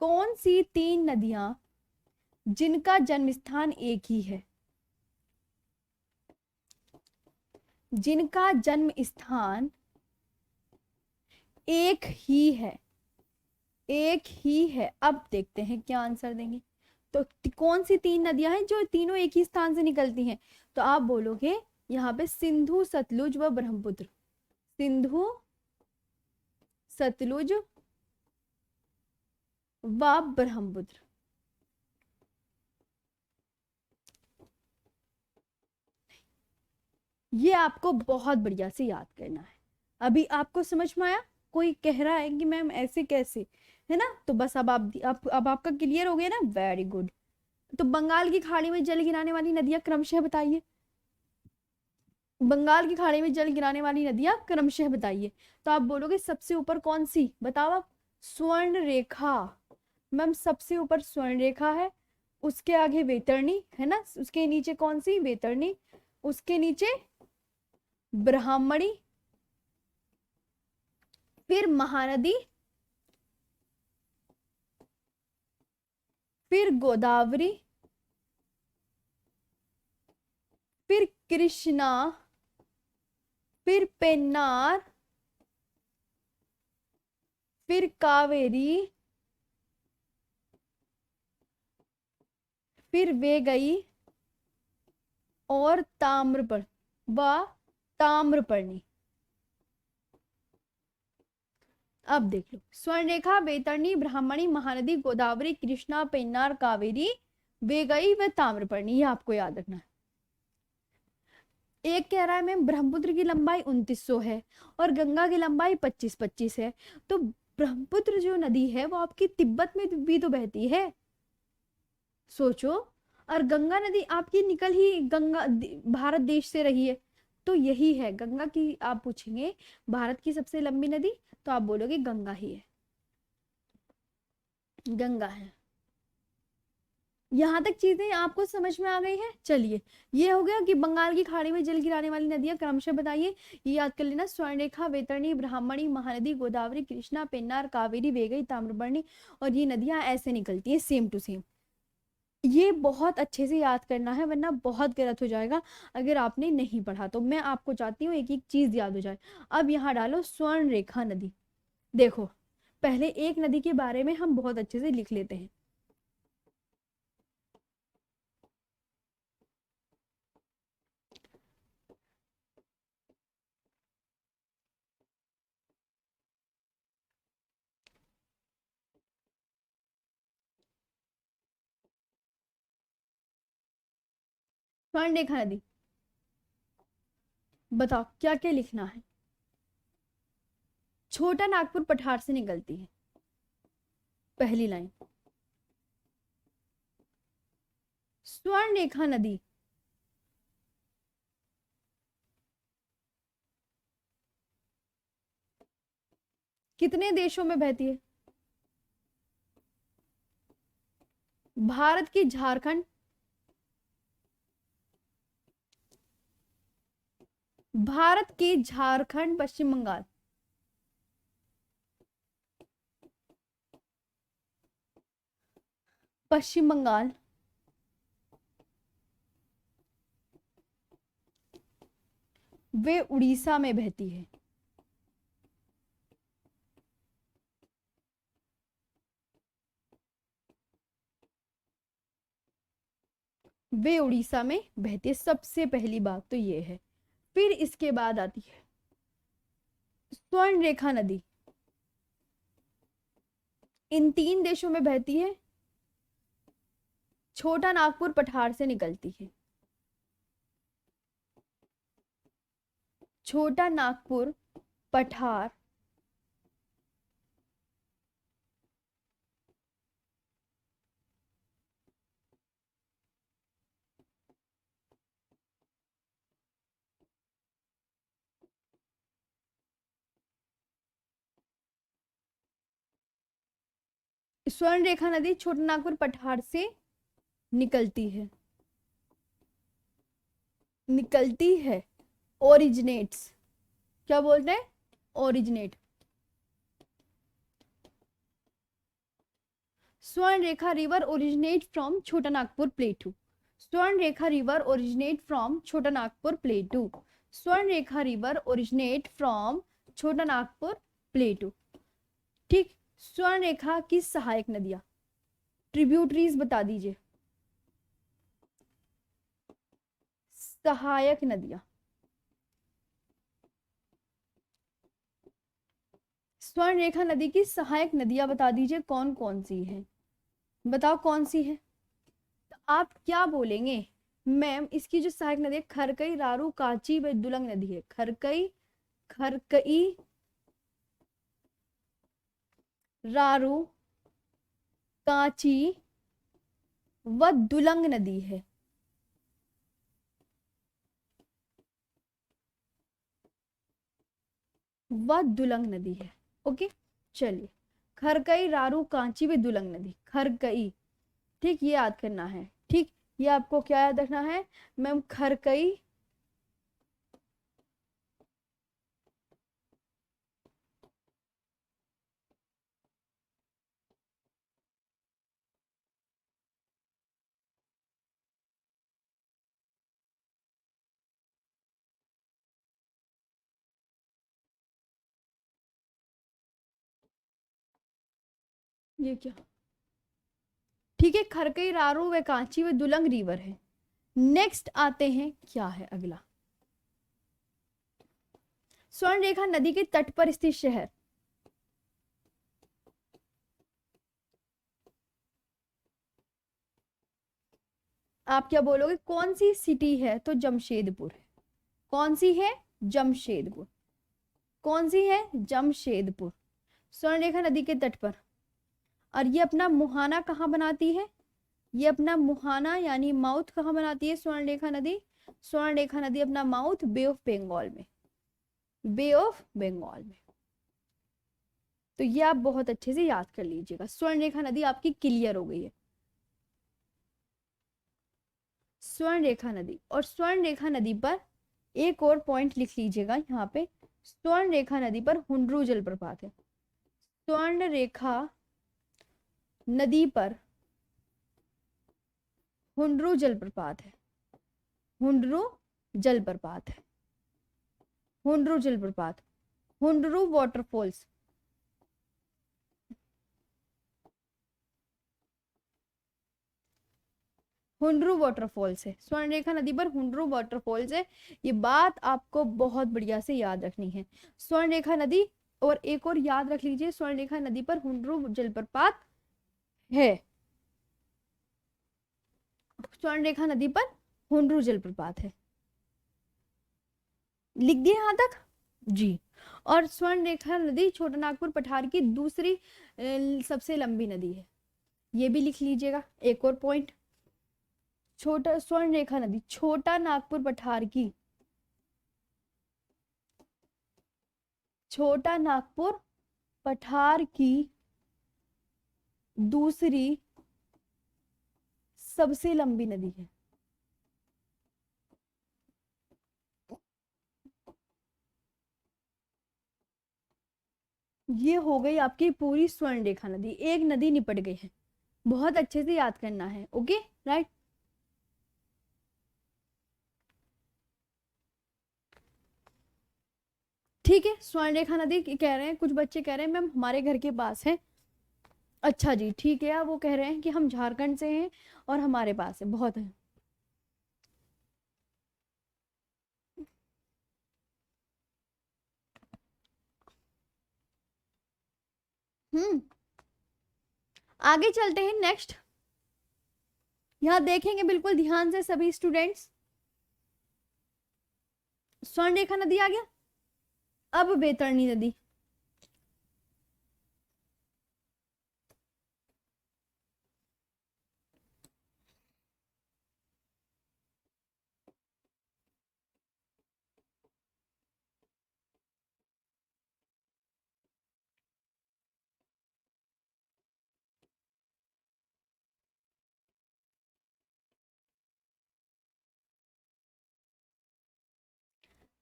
कौन सी 3 नदियां जिनका जन्म स्थान एक ही है, जिनका जन्म स्थान एक ही है, एक ही है। अब देखते हैं क्या आंसर देंगे। तो कौन सी 3 नदियां हैं जो तीनों एक ही स्थान से निकलती हैं? तो आप बोलोगे यहाँ पे सिंधु, सतलुज व ब्रह्मपुत्र। सिंधु, सतलुज व ब्रह्मपुत्र। ये आपको बहुत बढ़िया से याद करना है। अभी आपको समझ में आया? कोई कह रहा है कि मैम ऐसे कैसे, है ना? तो बस अब आपका क्लियर हो गया ना, वेरी गुड। तो बंगाल की खाड़ी में जल गिराने वाली नदियां क्रमशः बताइए। बंगाल की खाड़ी में जल गिराने वाली नदियां क्रमशः बताइए। तो आप बोलोगे सबसे ऊपर कौन सी, बताओ आप। स्वर्ण रेखा। मैम सबसे ऊपर स्वर्ण रेखा है, उसके आगे वैतरणी है ना, उसके नीचे कौन सी, वैतरणी, उसके नीचे ब्राह्मणी, फिर महानदी, फिर गोदावरी, फिर कृष्णा, फिर पेन्नार, फिर कावेरी, फिर वेगई और ताम्रपर्णी व ताम्रपर्णी। अब देख लो, स्वर्णरेखा, वैतरणी, ब्राह्मणी, महानदी, गोदावरी, कृष्णा, पेन्नार, कावेरी, वेगई व ताम्रपर्णी। ये आपको याद रखना है। एक कह रहा है मैम ब्रह्मपुत्र की लंबाई 2900 है और गंगा की लंबाई 25-25 है। तो ब्रह्मपुत्र जो नदी है वो आपकी तिब्बत में भी तो बहती है, सोचो। और गंगा नदी आपकी निकल ही गंगा भारत देश से रही है, तो यही है गंगा की। आप पूछेंगे भारत की सबसे लंबी नदी, तो आप बोलोगे गंगा ही है, गंगा है। यहाँ तक चीजें आपको समझ में आ गई है? चलिए, ये हो गया कि बंगाल की खाड़ी में जल गिराने वाली नदियां क्रमशः बताइए। ये याद कर लेना, स्वर्णरेखा, वैतरणी, ब्राह्मणी, महानदी, गोदावरी, कृष्णा, पेन्नार, कावेरी, वेगई, ताम्रपर्णी। और ये नदियां ऐसे निकलती है, सेम टू सेम। ये बहुत अच्छे से याद करना है, वरना बहुत गलत हो जाएगा अगर आपने नहीं पढ़ा। तो मैं आपको चाहती हूँ एक एक चीज याद हो जाए। अब यहाँ डालो स्वर्ण रेखा नदी। देखो, पहले एक नदी के बारे में हम बहुत अच्छे से लिख लेते हैं। स्वर्ण रेखा नदी, बताओ क्या क्या लिखना है। छोटा नागपुर पठार से निकलती है, पहली लाइन। स्वर्ण रेखा नदी कितने देशों में बहती है? भारत की झारखंड, भारत की झारखंड, पश्चिम बंगाल, पश्चिम बंगाल, वे उड़ीसा में बहती है। वे उड़ीसा में बहती है, सबसे पहली बात तो ये है। फिर इसके बाद आती है स्वर्ण रेखा नदी, इन 3 देशों में बहती है। छोटा नागपुर पठार से निकलती है, छोटा नागपुर पठार स्वर्ण रेखा नदी छोटा नागपुर पठार से निकलती है, निकलती है। ओरिजिनेट्स, क्या बोलते हैं? ओरिजिनेट। स्वर्ण Rekha river originate from Chota Nagpur प्लेटू। स्वर्ण Rekha river originate from Chota Nagpur प्लेटू। स्वर्ण Rekha river originate from Chota Nagpur प्लेटू। ठीक, स्वर्ण रेखा की सहायक नदियां, ट्रिब्यूटरीज बता दीजिए, सहायक नदियां। स्वर्ण रेखा नदी की सहायक नदियां बता दीजिए कौन कौन सी है, बताओ कौन सी है। तो आप क्या बोलेंगे, मैम इसकी जो सहायक नदी है खरकई, रारू, कांची व दुलंग नदी है। खरकई, खरकई, रारू, कांची व दुलंग नदी है। व दुलंग नदी है। ओके, चलिए, खरकई, रारू, कांची व दुलंग नदी, खरकई। ठीक, ये याद करना है। ठीक, ये आपको क्या याद रखना है मैम, खरकई, ये क्या, ठीक है, खरकई, रारू व कांची व दुलंग रिवर है। नेक्स्ट आते हैं, क्या है अगला, स्वर्ण रेखा नदी के तट पर स्थित शहर। आप क्या बोलोगे, कौन सी सिटी है, तो जमशेदपुर है। कौन सी है, जमशेदपुर। कौन सी है, जमशेदपुर, स्वर्ण रेखा नदी के तट पर। और ये अपना मुहाना कहाँ बनाती है, ये अपना मुहाना यानी माउथ कहाँ बनाती है स्वर्ण रेखा नदी। स्वर्ण रेखा नदी अपना माउथ बे ऑफ बंगाल में, बे ऑफ बंगाल में। तो ये आप बहुत अच्छे से याद कर लीजिएगा, स्वर्ण रेखा नदी आपकी क्लियर हो गई है। स्वर्ण रेखा नदी, और स्वर्ण रेखा नदी पर एक और पॉइंट लिख लीजिएगा यहाँ पे, स्वर्ण रेखा नदी पर हुंड्रू जलप्रपात है। स्वर्ण रेखा नदी पर हुंड्रू जलप्रपात है। हुंड्रू जलप्रपात है, हुंड्रू जलप्रपात, हुंड्रू वाटरफॉल्स। हुंड्रू वाटरफॉल्स है, स्वर्ण रेखा नदी पर हुंड्रू वाटरफॉल्स है। ये बात आपको बहुत बढ़िया से याद रखनी है, स्वर्ण रेखा नदी। और एक और याद रख लीजिए, स्वर्ण रेखा नदी पर हुंड्रू जलप्रपात है। स्वर्ण रेखा नदी पर हुंड्रू जलप्रपात है, लिख दिए यहां तक जी। और स्वर्ण रेखा नदी छोटा नागपुर पठार की दूसरी सबसे लंबी नदी है, ये भी लिख लीजिएगा। एक और पॉइंट, छोटा स्वर्ण रेखा नदी छोटा नागपुर पठार की, छोटा नागपुर पठार की दूसरी सबसे लंबी नदी है। ये हो गई आपकी पूरी स्वर्ण रेखा नदी, एक नदी निपट गई है। बहुत अच्छे से याद करना है, ओके राइट। ठीक है, स्वर्ण रेखा नदी कह रहे हैं कुछ बच्चे, कह रहे हैं मैम हमारे घर के पास है। अच्छा जी, ठीक है, वो कह रहे हैं कि हम झारखंड से हैं और हमारे पास है, बहुत है। हम्म, आगे चलते हैं नेक्स्ट। यहाँ देखेंगे बिल्कुल ध्यान से सभी स्टूडेंट्स, स्वर्ण रेखा नदी आ गया। अब बैतरणी नदी,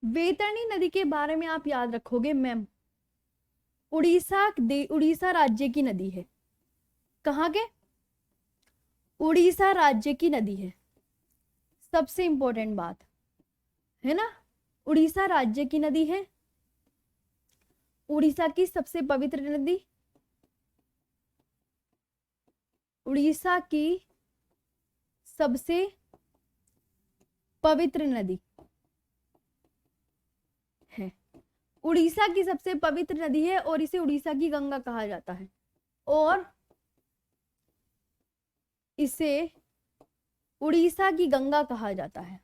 बैतरणी नदी के बारे में आप याद रखोगे मैम, उड़ीसा राज्य की नदी है। कहाँ के, उड़ीसा राज्य की नदी है, सबसे इंपॉर्टेंट बात है ना। उड़ीसा राज्य की नदी है, उड़ीसा की सबसे पवित्र नदी, उड़ीसा की सबसे पवित्र नदी है, उड़ीसा की सबसे पवित्र नदी है और इसे उड़ीसा की गंगा कहा जाता है, और इसे उड़ीसा की गंगा कहा जाता है।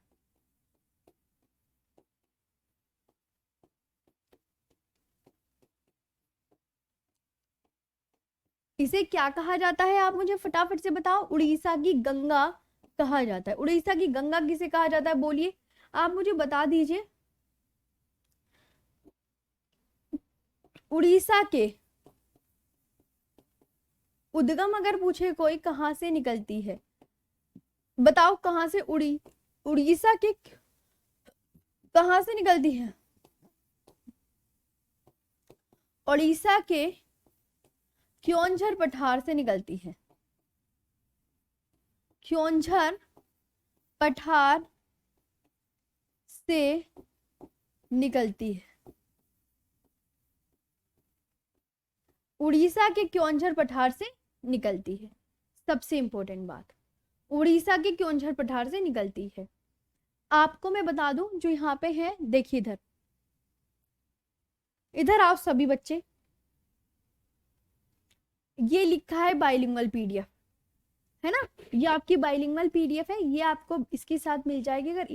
इसे क्या कहा जाता है, आप मुझे फटाफट से बताओ। उड़ीसा की गंगा कहा जाता है। उड़ीसा की गंगा किसे कहा जाता है, बोलिए, आप मुझे बता दीजिए। उड़ीसा के उद्गम अगर पूछे कोई कहां से निकलती है, बताओ कहां से उड़ीसा के कहां से निकलती है। उड़ीसा के क्योंझर पठार से निकलती है, क्योंझर पठार से निकलती है। उड़ीसा के क्योंझर पठार से निकलती है, सबसे इंपॉर्टेंट बात, उड़ीसा के क्योंझर पठार से निकलती है। आपको मैं बता दूं जो यहाँ पे है, देखिए इधर, इधर आओ सभी बच्चे, ये लिखा है बाइलिंगुअल पीडीएफ, है ना, ये आपकी बाइलिंगुअल पीडीएफ है, ये आपको इसके साथ मिल जाएगी, अगर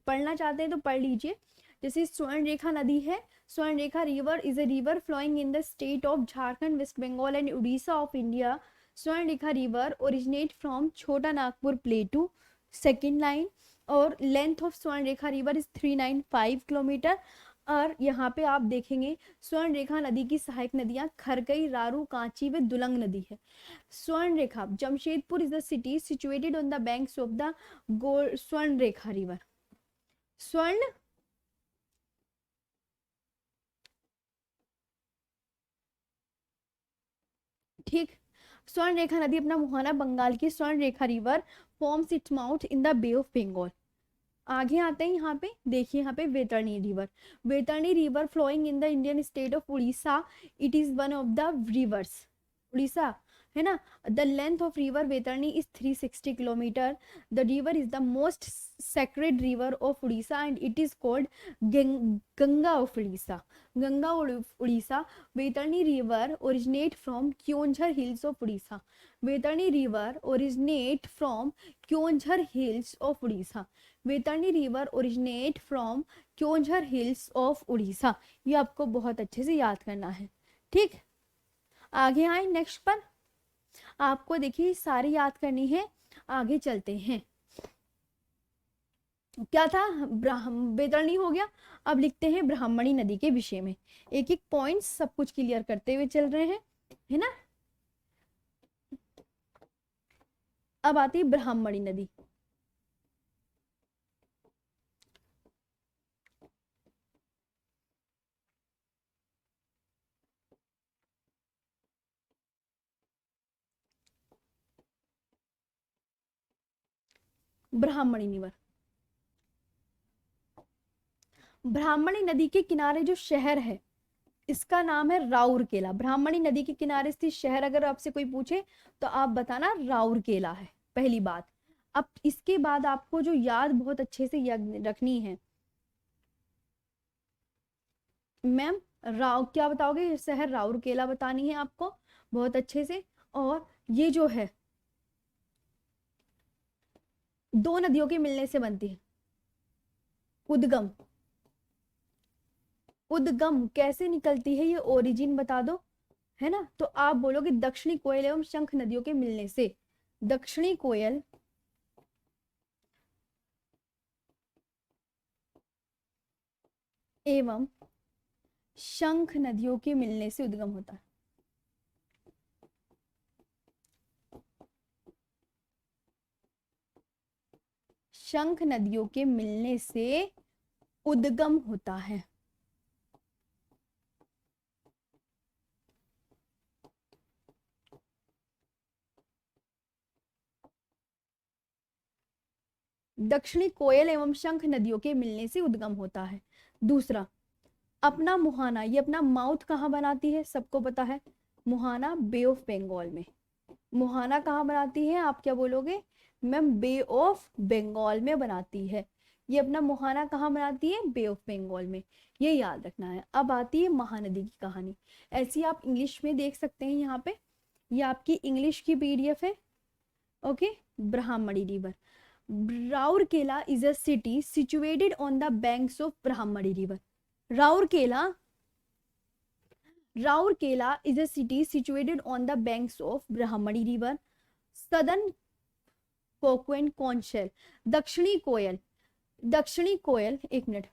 पढ़ना चाहते हैं तो पढ़ लीजिए। जैसे स्वर्ण रेखा नदी है, Swarna Rekha river is a river flowing in the state of Jharkhand, West Bengal and Orissa of India. Swarna Rekha river originate from Chota Nagpur plateau, second line, और length of Swarna Rekha river is 395 kilometre. और यहाँ पे आप देखेंगे स्वर्ण रेखा नदी की सहायक नदियां खरकई, रारू, कांची व दुलंग नदी है। Swarna Rekha Jamshedpur is the city situated on the banks of the Swarna Rekha river. स्वर्ण ठीक, स्वर्ण रेखा नदी अपना मुहाना बंगाल की Swarna Rekha river forms its mouth in the Bay of Bengal. आगे आते हैं यहाँ पे, देखिए यहाँ पे Vaitarani river, Vaitarani river flowing in the Indian state of Orissa, it is one of the rivers, Orissa है ना। The length of river Vaitarani is 360 kilometre. The river is the most sacred river of Orissa and it is called Ganga of Orissa, Ganga Orissa. Vaitarani river originate from Keonjhar hills of Orissa, Vaitarani river originate from Keonjhar hills of Orissa, Vaitarani river originate from Keonjhar hills of Orissa. ये आपको बहुत अच्छे से याद करना है, ठीक। आगे आए नेक्स्ट पर, आपको देखिए सारी याद करनी है। आगे चलते हैं, क्या था, वैतरणी हो गया, अब लिखते हैं ब्राह्मणी नदी के विषय में, एक एक पॉइंट सब कुछ क्लियर करते हुए चल रहे हैं, है ना। अब आती है ब्राह्मणी नदी। ब्राह्मणी रिवर, ब्राह्मणी नदी के किनारे जो शहर है इसका नाम है राउरकेला। ब्राह्मणी नदी के किनारे स्थित शहर अगर आपसे कोई पूछे तो आप बताना राउरकेला है, पहली बात। अब इसके बाद आपको जो याद बहुत अच्छे से रखनी है, मैम क्या बताओगे, शहर राउरकेला बतानी है आपको बहुत अच्छे से। और ये जो है दो नदियों के मिलने से बनती है, उद्गम, उद्गम कैसे निकलती है ये ओरिजिन बता दो, है ना। तो आप बोलोगे दक्षिणी कोयल एवं शंख नदियों के मिलने से, दक्षिणी कोयल एवं शंख नदियों के मिलने से उद्गम होता है। शंख नदियों के मिलने से उद्गम होता है। दक्षिणी कोयल एवं शंख नदियों के मिलने से उद्गम होता है। दूसरा, अपना मुहाना, ये अपना माउथ कहाँ बनाती है, सबको पता है, मुहाना बे ऑफ बंगाल में। मुहाना कहाँ बनाती है, आप क्या बोलोगे मैम, बे ऑफ बंगाल में बनाती है। ये अपना मुहाना कहाँ बनाती है, बे ऑफ बंगाल में, ये याद रखना है। अब आती है महानदी की कहानी, ऐसी आप इंग्लिश में देख सकते हैं यहाँ पे, ये आपकी इंग्लिश की पीडीएफ है। Okay, Brahmani river. Rourkela is a city situated on the banks of Brahmani river. Rourkela is a city situated on the banks of Brahmani river. Southern Coquin conch shell, दक्षिणी कोयल, एक मिनट,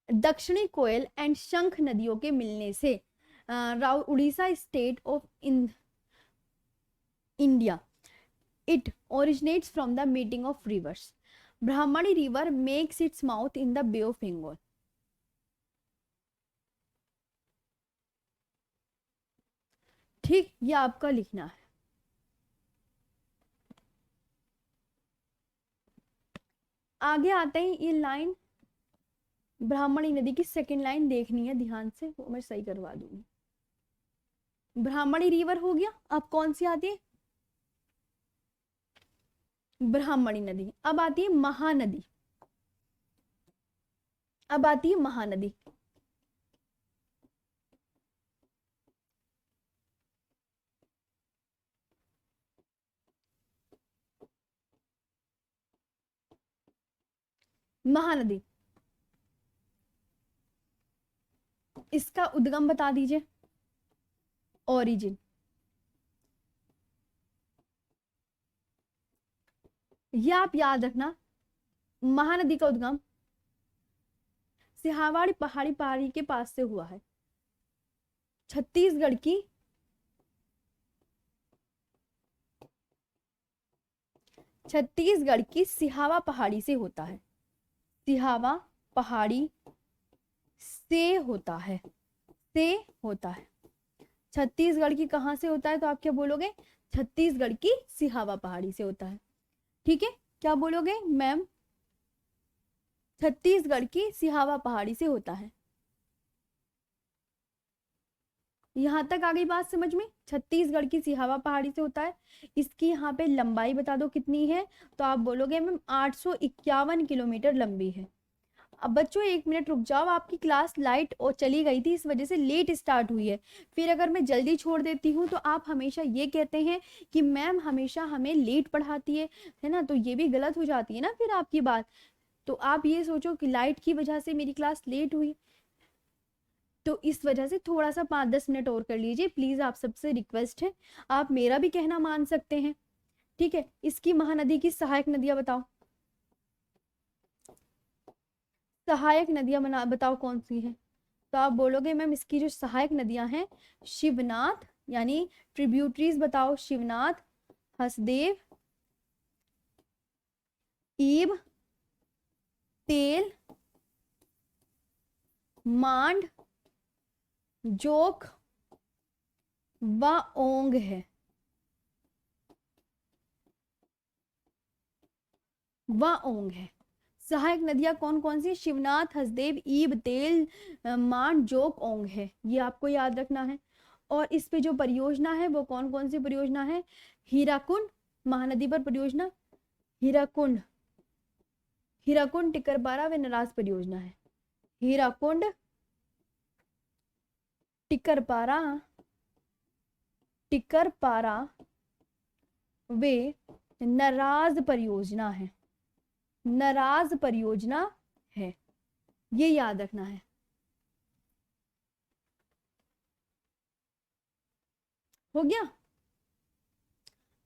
दक्षिणी कोयल एंड शंख नदियों के मिलने से Orissa state of India, it originates from the meeting of rivers. Brahmani river makes its mouth in the Bay of Bengal. ठीक, ये आपका लिखना है। आगे आते हैं, ये लाइन ब्राह्मणी नदी की सेकंड लाइन देखनी है ध्यान से, वो मैं सही करवा दूंगी। ब्राह्मणी रिवर हो गया, अब कौन सी आती है, ब्राह्मणी नदी। अब आती है महानदी, अब आती है महानदी। महानदी, इसका उद्गम बता दीजिए, ओरिजिन। ये आप याद रखना, महानदी का उद्गम सिहावाड़ी पहाड़ी के पास से हुआ है। छत्तीसगढ़ की सिहावा पहाड़ी से होता है, सिहावा पहाड़ी से होता है, छत्तीसगढ़ की कहां से होता है, तो आप क्या बोलोगे, छत्तीसगढ़ की सिहावा पहाड़ी से होता है। ठीक है, क्या बोलोगे मैम, छत्तीसगढ़ की सिहावा पहाड़ी से होता है। यहां तक आ गई बात समझ में, छत्तीसगढ़ की सिहावा पहाड़ी से होता है। इसकी यहाँ पे लंबाई बता दो कितनी है, तो आप बोलोगे मैम 851 किलोमीटर लंबी है। अब बच्चों 1 मिनट रुक जाओ, आपकी क्लास लाइट और चली गई थी, इस वजह से लेट स्टार्ट हुई है। फिर अगर मैं जल्दी छोड़ देती हूँ तो आप हमेशा ये कहते हैं कि मैम हमेशा हमें लेट पढ़ाती है ना, तो ये भी गलत हो जाती है ना फिर आपकी बात। तो आप ये सोचो कि लाइट की वजह से मेरी क्लास लेट हुई, तो इस वजह से थोड़ा सा 5-10 मिनट और कर लीजिए प्लीज, आप सबसे रिक्वेस्ट है, आप मेरा भी कहना मान सकते हैं। ठीक है, इसकी महानदी की सहायक नदियां बताओ, सहायक नदियां बताओ कौन सी हैं, तो आप बोलोगे मैम इसकी जो सहायक नदियां हैं, शिवनाथ, यानी ट्रिब्यूटरीज बताओ, शिवनाथ, हसदेव, ईब, तेल, मांड, जोक व ओंग है, ओंग है। सहायक नदियां कौन कौन सी, शिवनाथ, हसदेव, ईब, तेल, मान, जोक, ओंग है, ये आपको याद रखना है। और इस पे जो परियोजना है वो कौन कौन सी परियोजना है, हीराकुंड महानदी पर परियोजना, हीराकुंड टिकरपारा व नराज परियोजना है, हीराकुंड टिकरपारा वे नराज परियोजना है, नराज परियोजना है, ये याद रखना है। हो गया।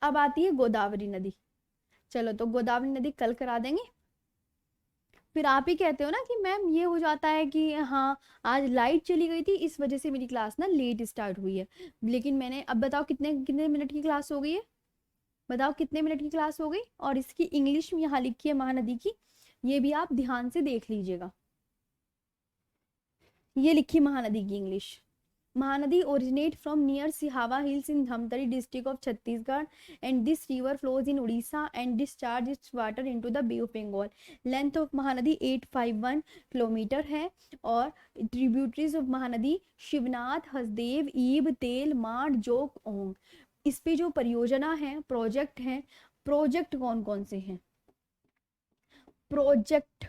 अब आती है गोदावरी नदी, चलो तो गोदावरी नदी कल करा देंगे। फिर आप ही कहते हो ना कि मैम ये हो जाता है कि हाँ आज लाइट चली गई थी इस वजह से मेरी क्लास ना लेट स्टार्ट हुई है, लेकिन मैंने, अब बताओ कितने कितने मिनट की क्लास हो गई है, बताओ कितने मिनट की क्लास हो गई। और इसकी इंग्लिश में यहाँ लिखी है महानदी की, ये भी आप ध्यान से देख लीजिएगा, ये लिखी महानदी की English, Mahanadi originate from near Sihava Hills in Dhamtari district of Chhattisgarh, and this river flows in Odisha and discharge its water into the Bay of Bengal. Length of Mahanadi 851 kilometre है, और ट्रिब्यूटरीज ऑफ महानदी शिवनाथ, हसदेव, ईब, तेल, माड, जोक, ओंग। इस पे जो परियोजना है, प्रोजेक्ट है, प्रोजेक्ट कौन कौन से हैं? प्रोजेक्ट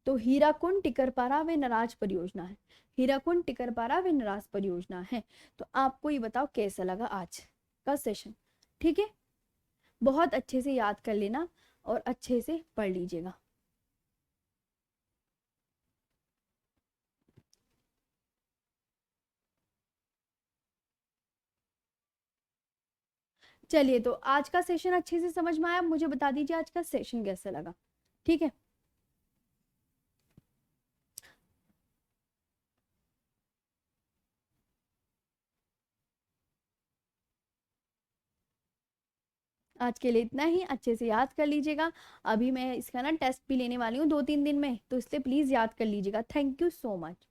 तो हीराकुंड, टिकरपारा व नराज परियोजना है। हीराकुंड, टिकरपारा व नराज परियोजना है। तो आपको ये बताओ कैसा लगा आज का सेशन? ठीक है, बहुत अच्छे से याद कर लेना और अच्छे से पढ़ लीजिएगा। चलिए, तो आज का सेशन अच्छे से समझ में आया? मुझे बता दीजिए आज का सेशन कैसा लगा। ठीक है, आज के लिए इतना ही। अच्छे से याद कर लीजिएगा। अभी मैं इसका ना टेस्ट भी लेने वाली हूँ 2-3 दिन में, तो इसलिए प्लीज याद कर लीजिएगा। Thank you so much.